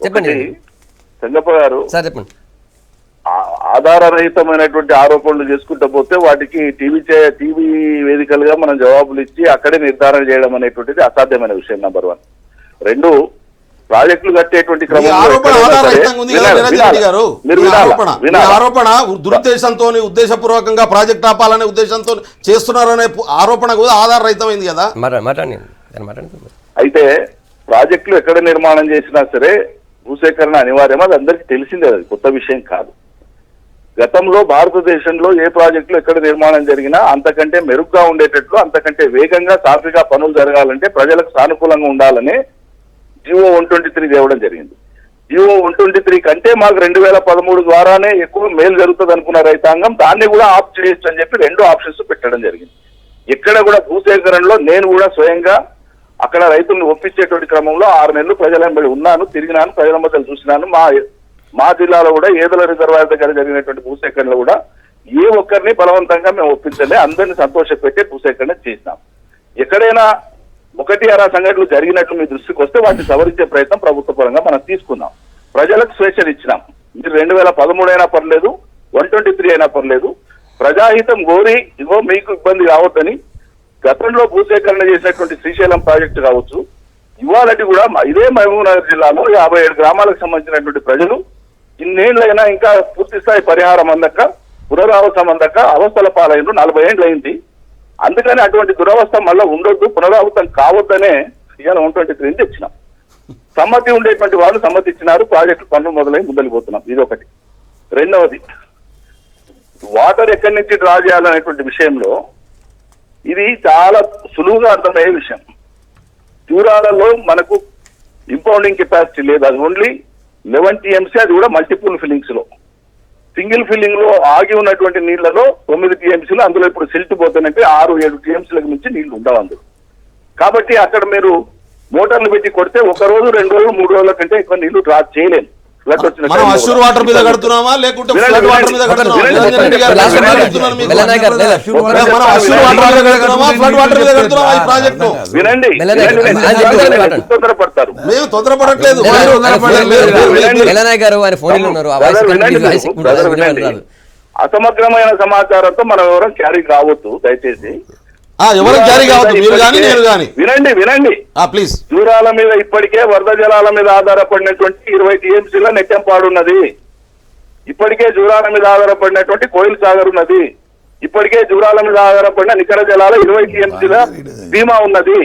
చెప్పండి సంగప్ప గారు, చెప్పండి. ఆధారరహితమైనటువంటి ఆరోపణలు చేసుకుంటూ పోతే వాటికి టీవీ వేదికలుగా మనం జవాబులు ఇచ్చి అక్కడే నిర్ధారణ చేయడం అనేటువంటిది అసాధ్యమైన విషయం. నెంబర్ 1. 2, ప్రాజెక్టులు కట్టేటువంటి ఆరోపణ దురుద్దేశంతో, ఉద్దేశపూర్వకంగా ప్రాజెక్ట్ ఆపాలనే ఉద్దేశంతో చేస్తున్నారనే ఆరోపణ కూడా ఆధారరహితమైంది కదా. అయితే ప్రాజెక్టులు ఎక్కడ నిర్మాణం చేసినా సరే భూసేకరణ అనివార్యం, అది అందరికీ తెలిసిందే, అది కొత్త విషయం కాదు. గతంలో భారతదేశంలో ఏ ప్రాజెక్టులు ఎక్కడ నిర్మాణం జరిగినా అంతకంటే మెరుగ్గా ఉండేటట్లు, అంతకంటే వేగంగా సాఫీగా పనులు జరగాలంటే ప్రజలకు సానుకూలంగా ఉండాలని జియో 123 తేవడం జరిగింది. జియో 123 కంటే మాకు 2013 ద్వారానే ఎక్కువ మేలు జరుగుతుంది అనుకున్న రైతాంగం దాన్ని కూడా ఆఫ్ చేయొచ్చు అని చెప్పి 2 ఆప్షన్స్ పెట్టడం జరిగింది. ఎక్కడ కూడా భూసేకరణలో నేను కూడా స్వయంగా అక్కడ రైతులను ఒప్పించేటువంటి క్రమంలో 6 నెలలు ప్రజల వెంబడి ఉన్నాను, తిరిగినాను, ప్రజల మధ్యలో చూసినాను. మా జిల్లాలో కూడా ఏదల రిజర్వాయర్ దగ్గర జరిగినటువంటి భూసేకరణలో కూడా ఏ ఒక్కరిని బలవంతంగా మేము ఒప్పించలే, అందరినీ సంతోషపెట్టే భూసేకరణ చేసినాం. ఎక్కడైనా 1-6 సంఘటనలు జరిగినట్లు మీ దృష్టికి వస్తే వాటిని సవరించే ప్రయత్నం ప్రభుత్వ పరంగా మనం తీసుకున్నాం. ప్రజలకు స్వేచ్ఛను ఇచ్చినాం. మీరు 2013 అయినా పర్లేదు, 123 అయినా పర్లేదు, ప్రజాహితం కోరి ఇగో మీకు ఇబ్బంది కావద్దని గతంలో భూసేకరణ చేసినటువంటి శ్రీశైలం ప్రాజెక్టు కావచ్చు, ఇవాళటి కూడా ఇదే మహబూబ్నగర్ జిల్లాలో 57 గ్రామాలకు సంబంధించినటువంటి ప్రజలు ఇన్నేళ్ళైనా ఇంకా పూర్తి స్థాయి పరిహారం అందక, పునరావాసం అందక అవస్థల పాలైన 40 ఏళ్ళు అయింది. అందుకని అటువంటి దురవస్థ మళ్ళీ ఉండొద్దు, పునరావృతం కావద్దనే ఇవాళ 123 తెచ్చినాం. సమ్మతి ఉండేటువంటి వాళ్ళు సమ్మతి ఇచ్చినారు, ప్రాజెక్టు పనులు మొదలై ముందలిపోతున్నాం. ఇది ఒకటి. రెండవది, వాటర్ ఎక్కడి నుంచి డ్రా చేయాలనేటువంటి విషయంలో ఇది చాలా సులువుగా అర్థమయ్యే విషయం. జూరాలలో మనకు ఇంపౌండింగ్ కెపాసిటీ లేదు, అది ఓన్లీ 11 TMC, అది కూడా మల్టిపుల్ ఫిల్లింగ్స్ లో. సింగిల్ ఫిల్లింగ్ లో ఆగి ఉన్నటువంటి నీళ్లలో 9 TMCలు, అందులో ఇప్పుడు సిల్ట్ పోతున్నట్టు 6-7 TMCలకు మించి నీళ్లు ఉండవు అందులో. కాబట్టి అక్కడ మీరు మోటార్లు పెట్టి కొడితే 1 రోజు 2 రోజులు 3 రోజుల కంటే ఎక్కువ నీళ్లు డ్రా చేయలేము. మనం అష్యూర్ వాటర్ మీద కడుతున్నామా లేకుంటే ఫ్లడ్ వాటర్ మీద కడుతున్నామా? ఈ ప్రాజెక్టు తొందరపడతారు. మేము తొందరపడట్లేదు. అసమగ్రమైన సమాచారంతో మనం ఎవరో క్యారీ కావద్దు దయచేసి. ఎవరు క్యారీ కావద్దు, మీరు కానీ నేను కానీ. వినండి ప్లీజ్. జూరాల మీద ఇప్పటికే వరద జలాల మీద ఆధారపడినటువంటి 20 TMCల నెట్టెంపాడు ఉన్నది. ఇప్పటికే జూరాల మీద ఆధారపడినటువంటి కోయిల్ సాగర్ ఉన్నది. ఇప్పటికే జూరాల మీద ఆధారపడిన నికర జలాల 20 TMCల బీమా ఉన్నది.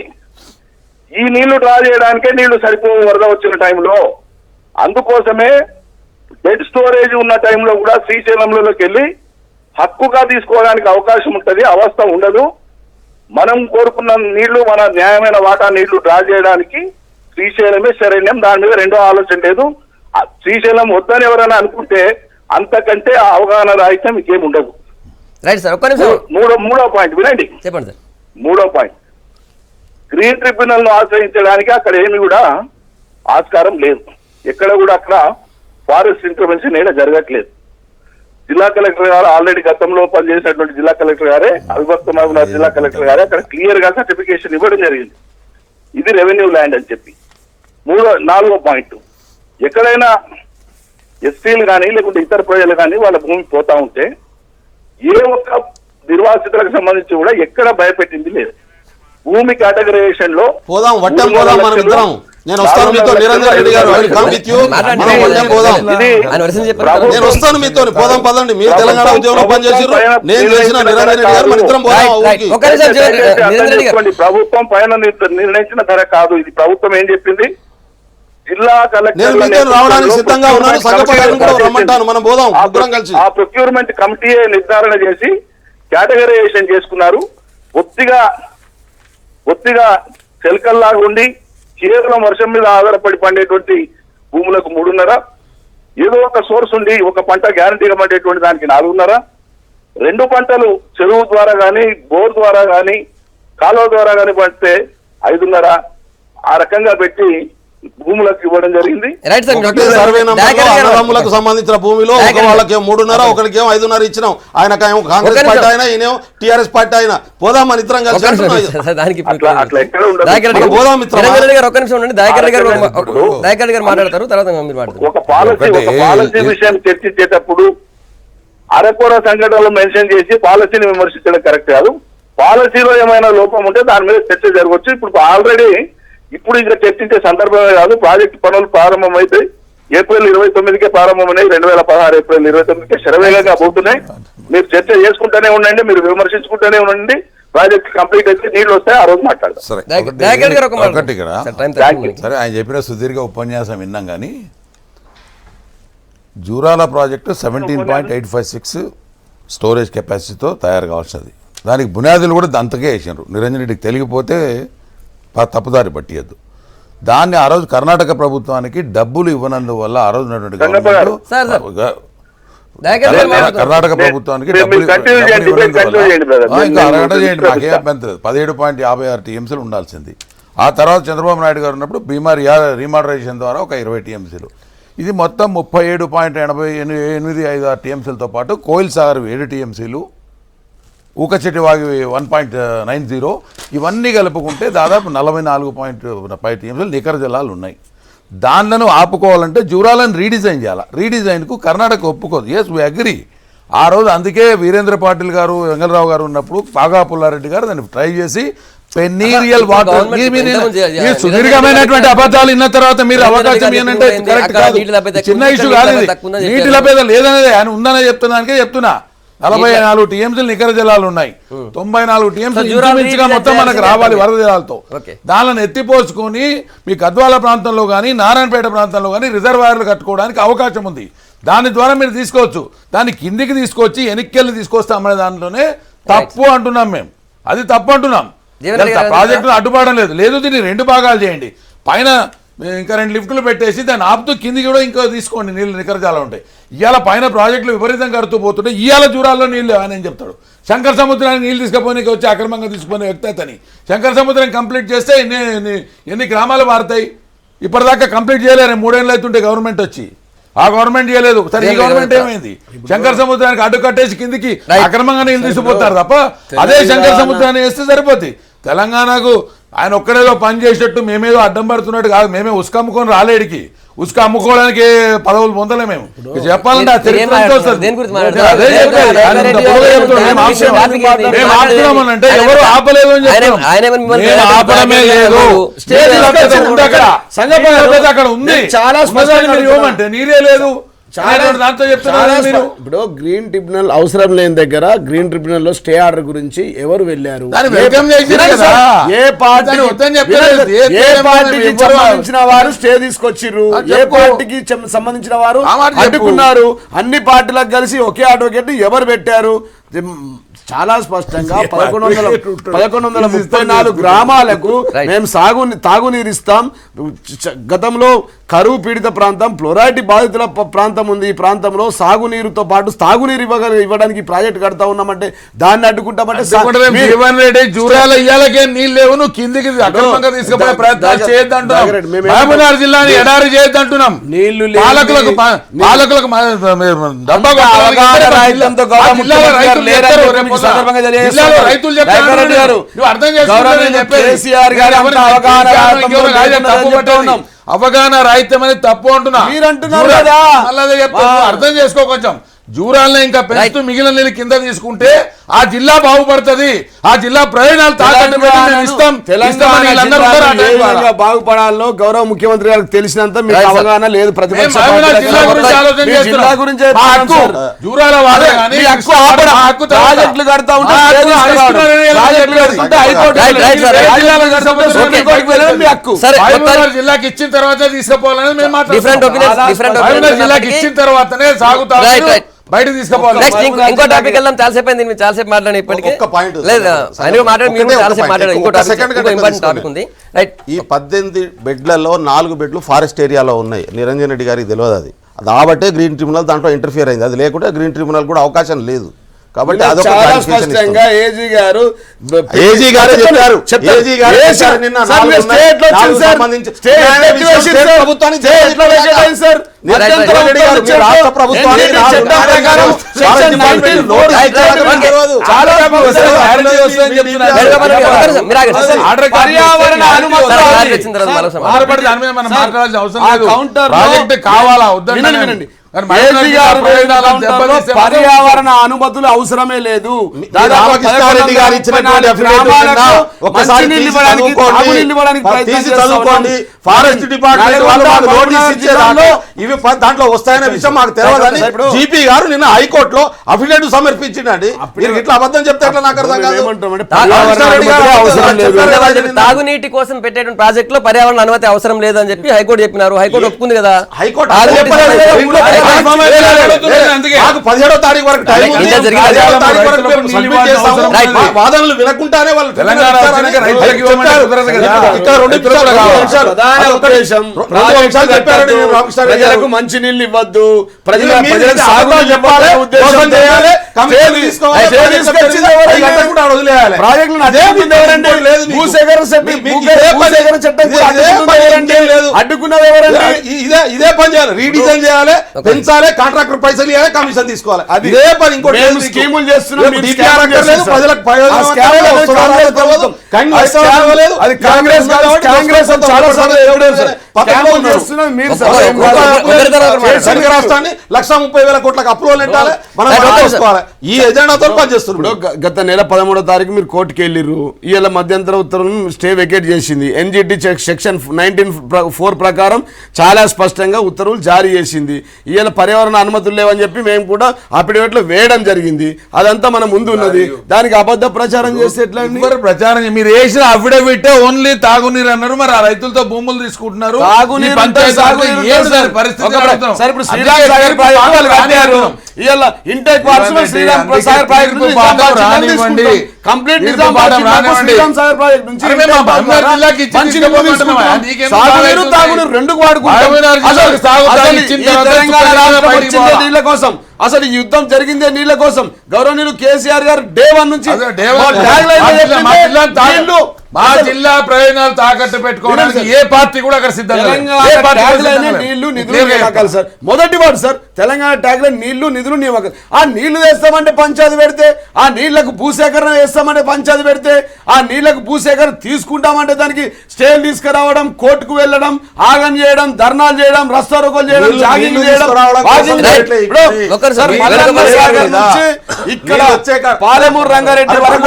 ఈ నీళ్లు డ్రా చేయడానికే నీళ్లు సరిపోవు వరద వచ్చిన టైంలో. అందుకోసమే డెడ్ స్టోరేజ్ ఉన్న టైంలో కూడా శ్రీశైలంలోకి వెళ్ళి హక్కుగా తీసుకోవడానికి అవకాశం ఉంటుంది, అవస్థ ఉండదు. మనం కోరుకున్న నీళ్లు, మన న్యాయమైన వాటా నీళ్లు డ్రా చేయడానికి శ్రీశైలమే శరణ్యం. దాని మీద రెండో ఆలోచన లేదు. శ్రీశైలం వద్దని ఎవరైనా అనుకుంటే అంతకంటే ఆ అవగాహన రాహిత్యం ఇంకేం ఉండదు. రైట్ సార్, ఒక్క నిమిషం. మూడో పాయింట్ వినండి. చెప్పండి సార్. మూడో పాయింట్, గ్రీన్ ట్రిబ్యునల్ ను ఆశ్రయించడానికి అక్కడ ఏమి కూడా ఆస్కారం లేదు. ఎక్కడ కూడా అక్కడ ఫారెస్ట్ ఇంటర్వెన్షన్ ఏడా జరగట్లేదు. జిల్లా కలెక్టర్ గారు ఆల్రెడీ గతంలో పనిచేసినటువంటి జిల్లా కలెక్టర్ గారే, అవిభక్త మహబూబ్నగర్ జిల్లా కలెక్టర్ గారే అక్కడ క్లియర్ గా సర్టిఫికేషన్ ఇవ్వడం జరిగింది, ఇది రెవెన్యూ ల్యాండ్ అని చెప్పి. నాలుగో పాయింట్, ఎక్కడైనా ఎస్టీలు కానీ లేకుంటే ఇతర ప్రజలు కానీ వాళ్ళ భూమి పోతా ఉంటే ఏ ఒక్క నిర్వాసితులకు సంబంధించి కూడా ఎక్కడ భయపెట్టింది లేదు. భూమి కేటగరైజేషన్ లో పోదాం వట్టం పోదాం మనం ఇద్దరం. నేను వస్తాను మీతో, నిరంజన్ రెడ్డి గారు come with you. మనం వట్టం పోదాం. నేను వస్తాను మీతో, పోదాం పదండి. మీరు తెలంగాణ ఉద్యమంలో పనిచేసారు, నేను చేసిన నిరంజన్ రెడ్డి గారు, మన ఇద్దరం పోదాం ఊరికి. ప్రభుత్వం పైన నిర్ణయించిన ధర కాదు ఇది. ప్రభుత్వం ఏం చెప్పింది, జిల్లా నేను మీతో రావడానికి సిద్ధంగా ఉన్నాను, సంఘపడాలను కూడా రమ్మంటాను, మనం పోదాం ముగ్గురం కలిసి. ఆ ప్రొక్యూర్మెంట్ కమిటీ నిర్ధారణ చేసి కేటగరైజేషన్ చేసుకున్నారు. ఒత్తిగా చెలకల్లాగా ఉండి కేవలం వర్షం మీద ఆధారపడి పండేటువంటి భూములకు 3.5, ఏదో ఒక సోర్స్ ఉండి ఒక పంట గ్యారంటీగా పండేటువంటి దానికి 4.5, 2 పంటలు చెరువు ద్వారా కానీ బోర్ ద్వారా కానీ కాలువ ద్వారా కానీ పండితే 5.5, ఆ రకంగా పెట్టి భూములకు ఇవ్వడం జరిగింది. సర్వే నంబర్లకు సంబంధించిన భూమిలో ఒక వాళ్ళకేమో 3.5, ఒకరికేమో 5.5 ఇచ్చినాం. ఆయనకేమో కాంగ్రెస్ పార్టీ అయినా, ఈయనేమో టీఆర్ఎస్ పార్టీ అయినా. పోదాం మన ఇద్దరం కలిసి. అట్లా ఎక్కడ ఉండదు. పోదాం మిత్రం. ఒక పాలసీ విషయాన్ని చర్చించేటప్పుడు అరకొర సంఘటనలు మెన్షన్ చేసి పాలసీని విమర్శించడం కరెక్ట్ కాదు. పాలసీలో ఏమైనా లోపం ఉంటే దాని మీద చర్చ జరగవచ్చు. ఇప్పుడు ఇంకా చర్చించే సందర్భమే కాదు. ప్రాజెక్టు పనులు ప్రారంభమైతే ఏప్రిల్ 29కే ప్రారంభమైనాయి. 2016 ఏప్రిల్ 29కే శరవేగంగా పోతున్నాయి. మీరు చర్చ చేసుకుంటూనే ఉండండి, మీరు విమర్శించుకుంటూనే ఉండండి. ప్రాజెక్ట్ కంప్లీట్ అయితే నీళ్లు వస్తాయి, ఆ రోజు మాట్లాడదాం. సరే, ఆయన చెప్పిన సుదీర్ఘ ఉపన్యాసం విన్నాం. కానీ జూరాల ప్రాజెక్టు 17.856 స్టోరేజ్ కెపాసిటీతో తయారు కావాల్సినది. దానికి బునాదులు కూడా అంతకే వేసినారు. నిరంజన్ రెడ్డికి తెలిగిపోతే తప్పుదారి పట్టియద్దు. దాన్ని ఆ రోజు కర్ణాటక ప్రభుత్వానికి డబ్బులు ఇవ్వనందువల్ల ఆ రోజు ఉన్నటువంటి కర్ణాటక ప్రభుత్వానికి డబ్బులు ఇంకా అరగంట చేయండి, నాకే అభ్యంతరం. 17.56 టీఎంసీలు ఉండాల్సింది. ఆ తర్వాత చంద్రబాబు నాయుడు గారు ఉన్నప్పుడు భీమా రీమాడరైజేషన్ ద్వారా ఒక 20 టీఎంసీలు. ఇది మొత్తం 37.885 టీఎంసీలతో పాటు కోయిల్ సాగర్ 7 టీఎంసీలు, ఊకచెట్టి వాగి 1.90, ఇవన్నీ కలుపుకుంటే దాదాపు 44.5 టీఎంసీలు నికర జలాలు ఉన్నాయి. దానిలను ఆపుకోవాలంటే జూరాలను రీడిజైన్ చేయాలి. రీడిజైన్కు కర్ణాటక ఒప్పుకోదు. Yes we agree. ఆ రోజు అందుకే వీరేంద్ర పాటిల్ గారు, వెంగళరావు గారు ఉన్నప్పుడు పాగా పుల్లారెడ్డి గారు దాన్ని ట్రై చేసి పెన్నీరియల్ వాటర్ సుదీర్ఘమైనటువంటి అబద్ధాలు ఇన్న తర్వాత మీరు అవకాశం ఏంటంటే కరెక్ట్ కాదు. చిన్న ఇష్యూ కాదు ఇది. నీటి లభ్యత లేదనేది ఆయన ఉందనే చెప్తున్నా. 44 టీఎంసీలు నికర జలాలు ఉన్నాయి. 94 టీఎంసీలు మొత్తం మనకు రావాలి వరద జలాలతో. దానిని ఎత్తిపోసుకొని మీ గద్వాల ప్రాంతంలో కానీ నారాయణపేట ప్రాంతంలో కానీ రిజర్వాయర్లు కట్టుకోవడానికి అవకాశం ఉంది. దాని ద్వారా మీరు తీసుకోవచ్చు. దాన్ని కిందికి తీసుకొచ్చి ఎనిక్కెళ్ళి తీసుకొస్తామనే దాంట్లోనే తప్పు అంటున్నాం మేము. అది తప్పు అంటున్నాం. ప్రాజెక్టును అడ్డుపడడం లేదు. దీన్ని 2 భాగాలు చేయండి. పైన ఇంకా 2 లిఫ్టులు పెట్టేసి దాన్ని ఆపుతూ కిందికి కూడా ఇంకో తీసుకోండి. నీళ్ళు నికరజాలు ఉంటాయి. ఇవాళ పైన ప్రాజెక్టులు విపరీతంగా కడుతూ పోతుంటే ఇవాళ జూరాల్లో నీళ్ళు అని ఏం చెప్తాడు. శంకర సముద్రానికి నీళ్ళు తీసుకుపోయినకి వచ్చి అక్రమంగా తీసుకునే వ్యక్తి అతని. శంకర సముద్రం కంప్లీట్ చేస్తే ఎన్ని గ్రామాలు మారుతాయి? ఇప్పటిదాకా కంప్లీట్ చేయలేరు. 3 ఏళ్ళు అవుతుంటే గవర్నమెంట్ వచ్చి. ఆ గవర్నమెంట్ చేయలేదు. సరే, ఈ గవర్నమెంట్ ఏమైంది? శంకర సముద్రానికి అడ్డు కట్టేసి కిందికి అక్రమంగా నీళ్ళు తీసుకుపోతారు తప్ప అదే శంకర సముద్రాన్ని వేస్తే సరిపోతుంది. తెలంగాణకు ఆయన ఒక్కడేదో పని చేసేటట్టు మేమేదో అడ్డం పడుతున్నట్టు కాదు. మేమే ఉసుక అమ్ముకొని రాలేడికి. ఉసుక అమ్ముకోవడానికి పదవులు పొందలేమేము. చెప్పాలంటే ఆ చరిత్ర అంటే ఎవరు ఆపలేదు అని చెప్తాం. ఆపడమే లేదు. అక్కడ ఉంది. చాలా ఇవ్వమంటే నీరే లేదు. ఇప్పుడు గ్రీన్ ట్రిబ్యునల్ అవసరం లేని దగ్గర గ్రీన్ ట్రిబ్యునల్ లో స్టే ఆర్డర్ గురించి ఎవరు వెళ్ళారు? ఏ పార్టీకి సంబంధించిన వారు స్టే తీసుకొచ్చిర్రు? ఏ పార్టీకి సంబంధించిన వారు అడ్డుకున్నారు? అన్ని పార్టీలకు కలిసి ఒకే అడ్వకేట్ ఎవరు పెట్టారు? చాలా స్పష్టంగా 1134 గ్రామాలకు మేము తాగునీరు ఇస్తాం. గతంలో కరువు పీడిత ప్రాంతం, ఫ్లోరైడ్ బాధితుల ప్రాంతం ఉంది. ఈ ప్రాంతంలో సాగునీరుతో పాటు తాగునీరు ఇవ్వడానికి ప్రాజెక్ట్ కడతా ఉన్నామంటే దాన్ని అడ్డుకుంటామంటే జిల్లాని ఎడారి చేయొద్దంటున్నాం. నీళ్లు అవగాహన రాహిత్యం అనేది తప్పు అంటున్నా. మీరు అంటున్నారు కదా, అర్థం చేసుకో కొంచెం. జూరాలను ఇంకా పెంచుతూ మిగిలిన నీళ్ళు కింద తీసుకుంటే ఆ జిల్లా బాగుపడుతుంది, ఆ జిల్లా ప్రయోజనాలు తాకట్టు పెట్టి మేము ఇస్తాం. తెలంగాణ జిల్లాలు ఏ విధంగా బాగుపడాలో గౌరవ ముఖ్యమంత్రి గారికి తెలిసినంత మీకు అవగాహన లేదు. ప్రతిపక్ష జిల్లా గురించి ఆలోచన జిల్లా గురించి జూరాల వాడే కానీ ప్రాజెక్టులు కడతా ఉంటే జిల్లాకి ఇచ్చిన తర్వాత తీసుకుపోవాలని మేము Different opinions, different opinions. జిల్లాకి ఇచ్చిన తర్వాతనే సాగుతా బయట తీసుకుపోవాలి. నెక్స్ట్ ఇంకో టాపిక్ వెళ్దాం. చాలాసేపు అయింది, మీరు చాలాసేపు మాట్లాడి ఇప్పటికీ ఒక్క point. లేదు ఆయన మాట్లాడి మీరు చాలాసేపు మాట్లాడారు. ఇంకో ఒక్క second టాపిక్ ఇంపార్టెంట్ టాపిక్ ఉంది. రైట్, ఈ 18 బెడ్లలో 4 బెడ్లు ఫారెస్ట్ ఏరియాలో ఉన్నాయి. నిరంజన్ రెడ్డి గారికి తెలియదు అది కాబట్టే గ్రీన్ ట్రిబ్యునల్ దాంట్లో ఇంటర్ఫియర్ అయింది. అది లేకుంటే గ్రీన్ ట్రిబ్యునల్ కూడా అవకాశం లేదు. కాబట్టి అదొక చాలా స్పష్టంగా ఏజీ గారు చెప్పారు. ఏజీ గారు నిన్న రాష్ట్ర ప్రభుత్వానికి పర్యావరణ కావాలా వద్దండి. పర్యావరణ అనుమతులు అవసరమే లేదు. రామకృష్ణారెడ్డి గారు ఇచ్చినటువంటి ఫారెస్ట్ డిపార్ట్మెంట్ నోటీస్ ఇచ్చేదాంట్లో ఇవి దాంట్లో వస్తాయనే విషయం మాకు తెలియదని జీపీ గారు నిన్న హైకోర్టులో అఫిడవిట్ సమర్పించిందండి. మీరు ఇట్లా అబద్ధం చెప్తే ఎట్లా నాకు అర్థం కాదు. తాగునీటి కోసం పెట్టేటువంటి ప్రాజెక్ట్ లో పర్యావరణ అనుమతి అవసరం లేదని చెప్పి హైకోర్టు చెప్పినారు. హైకోర్టు ఒప్పుకుంది కదా. హైకోర్టు 17వ తారీఖు వరకు వాదనలు వినకుండానే వాళ్ళు ప్రజలకు మంచి నీళ్ళు ఇవ్వద్దు, అడ్డుకున్నది ఇదే పని చేయాలి. రీడిజైన్ చేయాలి, పెంచాలి, కాంట్రాక్టర్ పైసలు ఇవ్వాలి, కమిషన్ తీసుకోవాలి. అదే పని. ఇంకోటి స్కీములు చేస్తున్నాం. ప్రజలకు రాష్ట్రాన్ని 1,30,000 కోట్లకు అప్రూవల్ పెట్టాలి. మనం చేసుకోవాలి. ఈ ఎజెండాతో పనిచేస్తున్నాం. గత నెల 13వ తారీఖు మీరు కోర్టుకు వెళ్ళిర్రు. ఇవాళ మధ్యంతర ఉత్తర్వులను స్టే వెకేట్ చేసింది. ఎన్జిటి సెక్షన్ 19(4) ప్రకారం చాలా స్పష్టంగా ఉత్తర్వులు జారీ చేసింది. ఇవాళ పర్యావరణ అనుమతులు లేవని చెప్పి మేము కూడా అఫిడవిట్లో వేయడం జరిగింది. అదంతా మన ముందు ఉన్నది. దానికి అబద్ధ ప్రచారం చేస్తే ఎట్లా? ప్రచారం మీరు వేసిన అఫిడవిట్ ఓన్లీ తాగునీరు అన్నారు. మరి ఆ రైతులతో భూములు తీసుకుంటున్నారు. నీళ్ళ కోసం అసలు ఈ యుద్ధం జరిగిందే నీళ్ళ కోసం. గౌరవనీయులు కేసీఆర్ గారు డే 1 నుంచి మా జిల్లా ప్రయోజనాలు తాకట్టు పెట్టుకోవడానికి ఏ పార్టీ కూడా అక్కడ సిద్ధంగా నీళ్లు నిధులు నియామకాలు సార్. మొదటి వాడు సార్ తెలంగాణ ట్యాగ్ లైన్ నీళ్లు నిధులు నియామకాలు. ఆ నీళ్లు వేస్తామంటే పంచాయతీ పెడితే, ఆ నీళ్లకు భూసేకరణ వేస్తామంటే పంచాయతీ పెడితే, ఆ నీళ్లకు భూసేకరణ తీసుకుంటామంటే దానికి స్టేలు తీసుకురావడం, కోర్టుకు వెళ్ళడం, ఆగం చేయడం, ధర్నాలు చేయడం, రస్తా రోకోలు చేయడం, జాగింగ్ చేయడం. ఇక్కడ పాలమూరు రంగారెడ్డి వరకు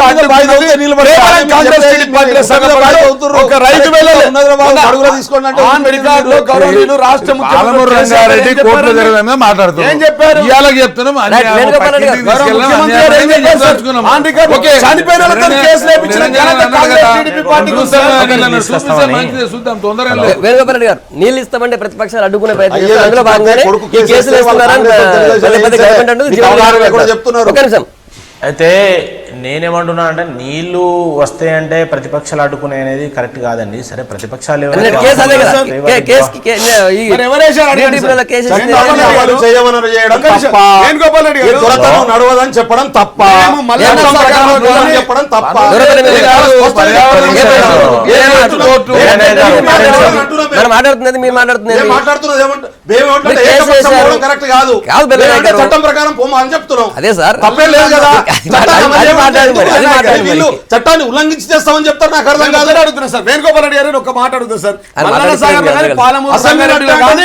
రాష్ట్ర ముఖ్యమంత్రి కోర్టులో జరిగిన మాట్లాడుతున్నాం. వేణుగోపాల్ గారు నీళ్ళు ఇస్తామంటే ప్రతిపక్షాలు అడ్డుకునే ప్రయత్నం అందులో భాగంగానే ఈ కేసులు వేస్తున్నారని. అయితే నేనేమంటున్నా అంటే నీళ్లు వస్తాయంటే ప్రతిపక్షాలు అడ్డుకునే అనేది కరెక్ట్ కాదండి. సరే ప్రతిపక్షాలు నడవదని చెప్పడం తప్ప, చెప్పడం తప్ప. మాట్లాడుతున్నది మీరు మాట్లాడుతున్నది కరెక్ట్ కాదు. చట్టం ప్రకారం పోమని చెప్తున్నాం. అదే సార్ తప్పేం లేదు కదా. మాట్లాడండి మరి, అది మాట్లాడండి మరి. వీళ్ళు చట్టాన్ని ఉల్లంఘించి చేస్తామని చెప్తారు, నాకు అర్థం కాదు. అడుగుతున్నా సార్, వేణుగోపాల్ రెడ్డి గారు ఒక మాట అడుగుతా సార్. అది మల్లన్న సాగర్లో కానీ, పాలమూరు అసెంబ్లీ రంగారెడ్డిలో కానీ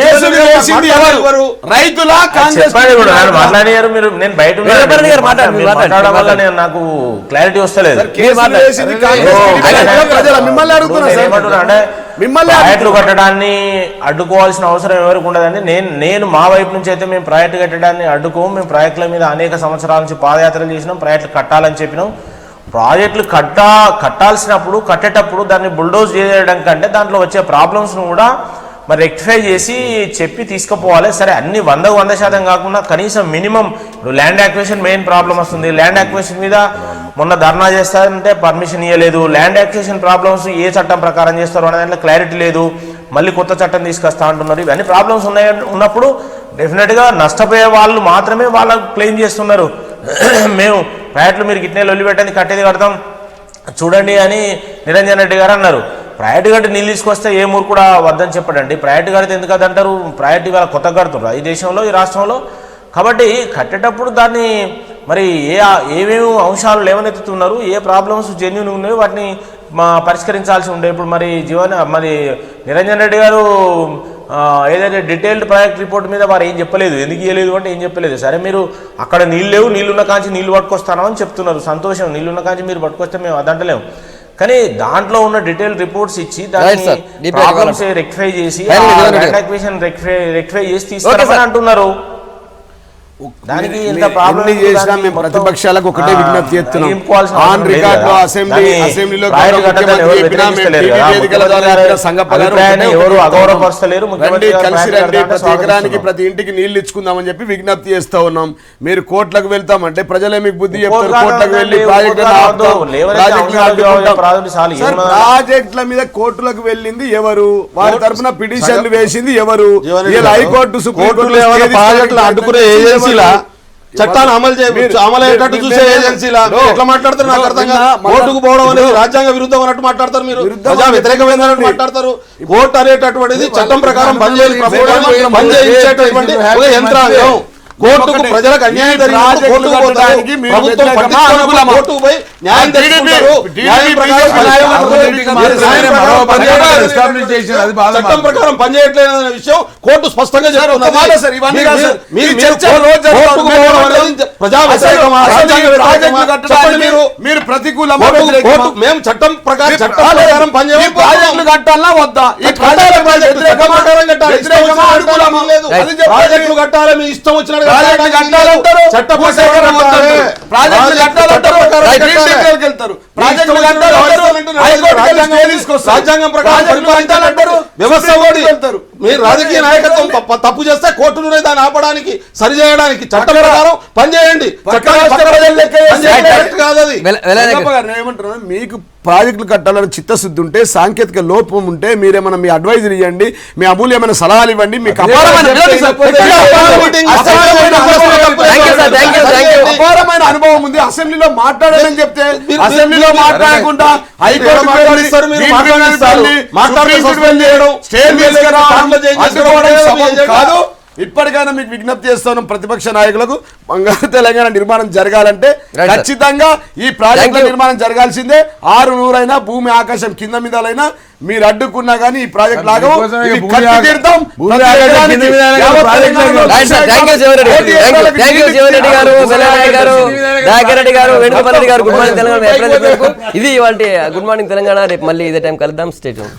కేసులు వేసింది ఎవరు? రైతుల కాంగ్రెస్ చెప్పండి కూడా మాట్లాడారు మీరు. నేను బయట వేణుగోపాల్ గారు మాట్లాడండి, మీరు మాట్లాడడం వల్ల నాకు క్లారిటీ వస్తలేదు. కేసులు వేసింది కాంగ్రెస్ ప్రజల మిమ్మల్ని అడుగుతున్నా సార్. అంటే మిమ్మల్ని ప్రాజెక్టులు కట్టడాన్ని అడ్డుకోవాల్సిన అవసరం ఎవరికి ఉండదండి. నేను మా వైపు నుంచి అయితే మేము ప్రాజెక్టు కట్టడాన్ని అడ్డుకోము. మేము ప్రాజెక్టుల మీద అనేక సంవత్సరాల నుంచి పాదయాత్రలు చేసినాం, ప్రాజెక్టులు కట్టాలని చెప్పినాం. ప్రాజెక్టులు కట్టాల్సినప్పుడు కట్టేటప్పుడు దాన్ని బుల్డోజ్ చేయడం కంటే దాంట్లో వచ్చే ప్రాబ్లమ్స్ను కూడా మరి రెక్టిఫై చేసి చెప్పి తీసుకుపోవాలి. సరే, అన్ని 100% కాకుండా కనీసం మినిమం ఇప్పుడు ల్యాండ్ యాక్విజిషన్ మెయిన్ ప్రాబ్లం వస్తుంది. ల్యాండ్ యాక్విజిషన్ మీద మొన్న ధర్నా చేస్తారంటే పర్మిషన్ ఇవ్వలేదు. ల్యాండ్ యాక్విజిషన్ ప్రాబ్లమ్స్ ఏ చట్టం ప్రకారం చేస్తారో అనే దాంట్లో క్లారిటీ లేదు. మళ్ళీ కొత్త చట్టం తీసుకొస్తా అంటున్నారు. ఇవన్నీ ప్రాబ్లమ్స్ ఉన్నప్పుడు డెఫినెట్గా నష్టపోయే వాళ్ళు మాత్రమే వాళ్ళకు క్లెయిమ్ చేస్తున్నారు. మేము ప్రాజెక్టులు మీరు గిట్నే లొల్లి పెట్టండి, కట్టేది కడతాం చూడండి అని నిరంజన్ రెడ్డి గారు అన్నారు. ప్రాజెక్టు కట్టి నీళ్ళు తీసుకొస్తే ఏ మూరు కూడా వద్దని చెప్పడండి. ప్రాజెక్టు కడితే ఎందుకు అదంటారు? ప్రాజెక్టు ఇవాళ కొత్త కడుతున్నారు ఈ దేశంలో, ఈ రాష్ట్రంలో. కాబట్టి కట్టేటప్పుడు దాన్ని మరి ఏమేమి అంశాలు లేవనెత్తుతున్నారు, ఏ ప్రాబ్లమ్స్ జెన్యూన్ ఉన్నాయో వాటిని పరిష్కరించాల్సి ఉండే. ఇప్పుడు మరి మరి నిరంజన్ రెడ్డి గారు ఏదైతే డీటెయిల్డ్ ప్రాజెక్ట్ రిపోర్ట్ మీద వారు ఏం చెప్పలేదు. ఎందుకు ఇవ్వలేదు అంటే ఏం చెప్పలేదు. సరే, మీరు అక్కడ నీళ్ళు లేవు, నీళ్ళున్న కాంచి నీళ్ళు పట్టుకొస్తానని చెప్తున్నారు, సంతోషం. నీళ్ళున్న కాంచి మీరు పట్టుకొస్తే మేము అదంటలేము. కానీ దాంట్లో ఉన్న డీటెయిల్ రిపోర్ట్స్ ఇచ్చి దాన్ని ప్రాబ్లమ్స్ రెక్టిఫై చేసి రెక్టిఫై చేసి తీసుకురామని అంటున్నారు. దానికి ఎంత ప్రాబ్లం చేసినా మేము ప్రతిపక్షాలకు ఒకటే విజ్ఞప్తి చేస్తున్నాం. ఆన్ రికార్డ్ లో అసెంబ్లీలో ఎవరు అగౌరవపరచలేరు. కలిసి రండి, ప్రతి ఎకరానికి ప్రతి ఇంటికి నీళ్లు ఇచ్చుకుందామని చెప్పి విజ్ఞప్తి చేస్తా ఉన్నాం. మీరు కోట్లకు వెళ్తామంటే ప్రజలే మీకు బుద్ధి చెప్తారు. కోట్లకు వెళ్ళి ప్రాజెక్టుల మీద కోర్టులకు వెళ్ళింది ఎవరు? వారి తరఫున పిటిషన్లు వేసింది ఎవరు? హైకోర్టు, సుప్రీంకోర్టు ప్రాజెక్టులు అడ్డుకునే ఏజెన్సీలా చట్టాన్ని అమలయ్యేటట్టు చూసే ఏజెన్సీలా ఎట్లా మాట్లాడతారు? నాకు అర్థం కాదు. కోర్టుకు పోవడం అనేది రాజ్యాంగ విరుద్ధం అన్నట్టు మాట్లాడతారు, మీరు ప్రజా వ్యతిరేకమైనట్టు మాట్లాడతారు. కోర్టు అనేటటువంటిది చట్టం ప్రకారం పనిచేయాలి, పనిచేయించేటటువంటి ఒక యంత్రాంగం. కోర్టుకు ప్రజలకు అన్యాయం జరిగినప్పుడు కోర్టుకు పోతారు. ప్రభుత్వం పట్టించుకోనప్పుడు కోర్టుకు పోయి న్యాయం తెచ్చుకుంటారు. చట్టం ప్రకారం పనిచేయట్లేదనే విషయం కోర్టు స్పష్టంగా చెప్తున్నది. మీరు ప్రతికూల మేము చట్టం ప్రకారం పనిచేయాలి కట్టాలా వద్దా? ప్రాజెక్టులు కట్టాలి, మీ ఇష్టం వచ్చినట్టు రాజ్యాంగం ప్రకారం వ్యవస్థ మీరు రాజకీయ నాయకత్వం తప్పు చేస్తే కోర్టులోనే దాన్ని ఆపడానికి, సరిచేయడానికి చట్టం ప్రకారం పనిచేయండి. ఏమంటున్నా, మీకు ప్రాజెక్టులు కట్టాలని చిత్తశుద్ధి ఉంటే, సాంకేతిక లోపం ఉంటే మీరేమైనా మీ అడ్వైజర్ ఇవ్వండి, మీ అమూల్యమైన సలహాలు ఇవ్వండి. మీకు అపారమైన అనుభవం ఉంది. అసెంబ్లీలో మాట్లాడాలని చెప్తే అసెంబ్లీలో మాట్లాడకుండా కాదు. ఇప్పటికైనా మీకు విజ్ఞప్తి చేస్తాను, ప్రతిపక్ష నాయకులకు బంగారు తెలంగాణ నిర్మాణం జరగాలంటే ఖచ్చితంగా ఈ ప్రాజెక్టుల నిర్మాణం జరగాల్సిందే. 600 భూమి ఆకాశం కింద మీదలైనా మీరు అడ్డుకున్నా కానీ ఈ ప్రాజెక్ట్ లాగా ఇది ఇవాళ గుడ్ మార్నింగ్ తెలంగాణ. రేపు మళ్ళీ ఇదే టైం కలుద్దాం. Stay tuned.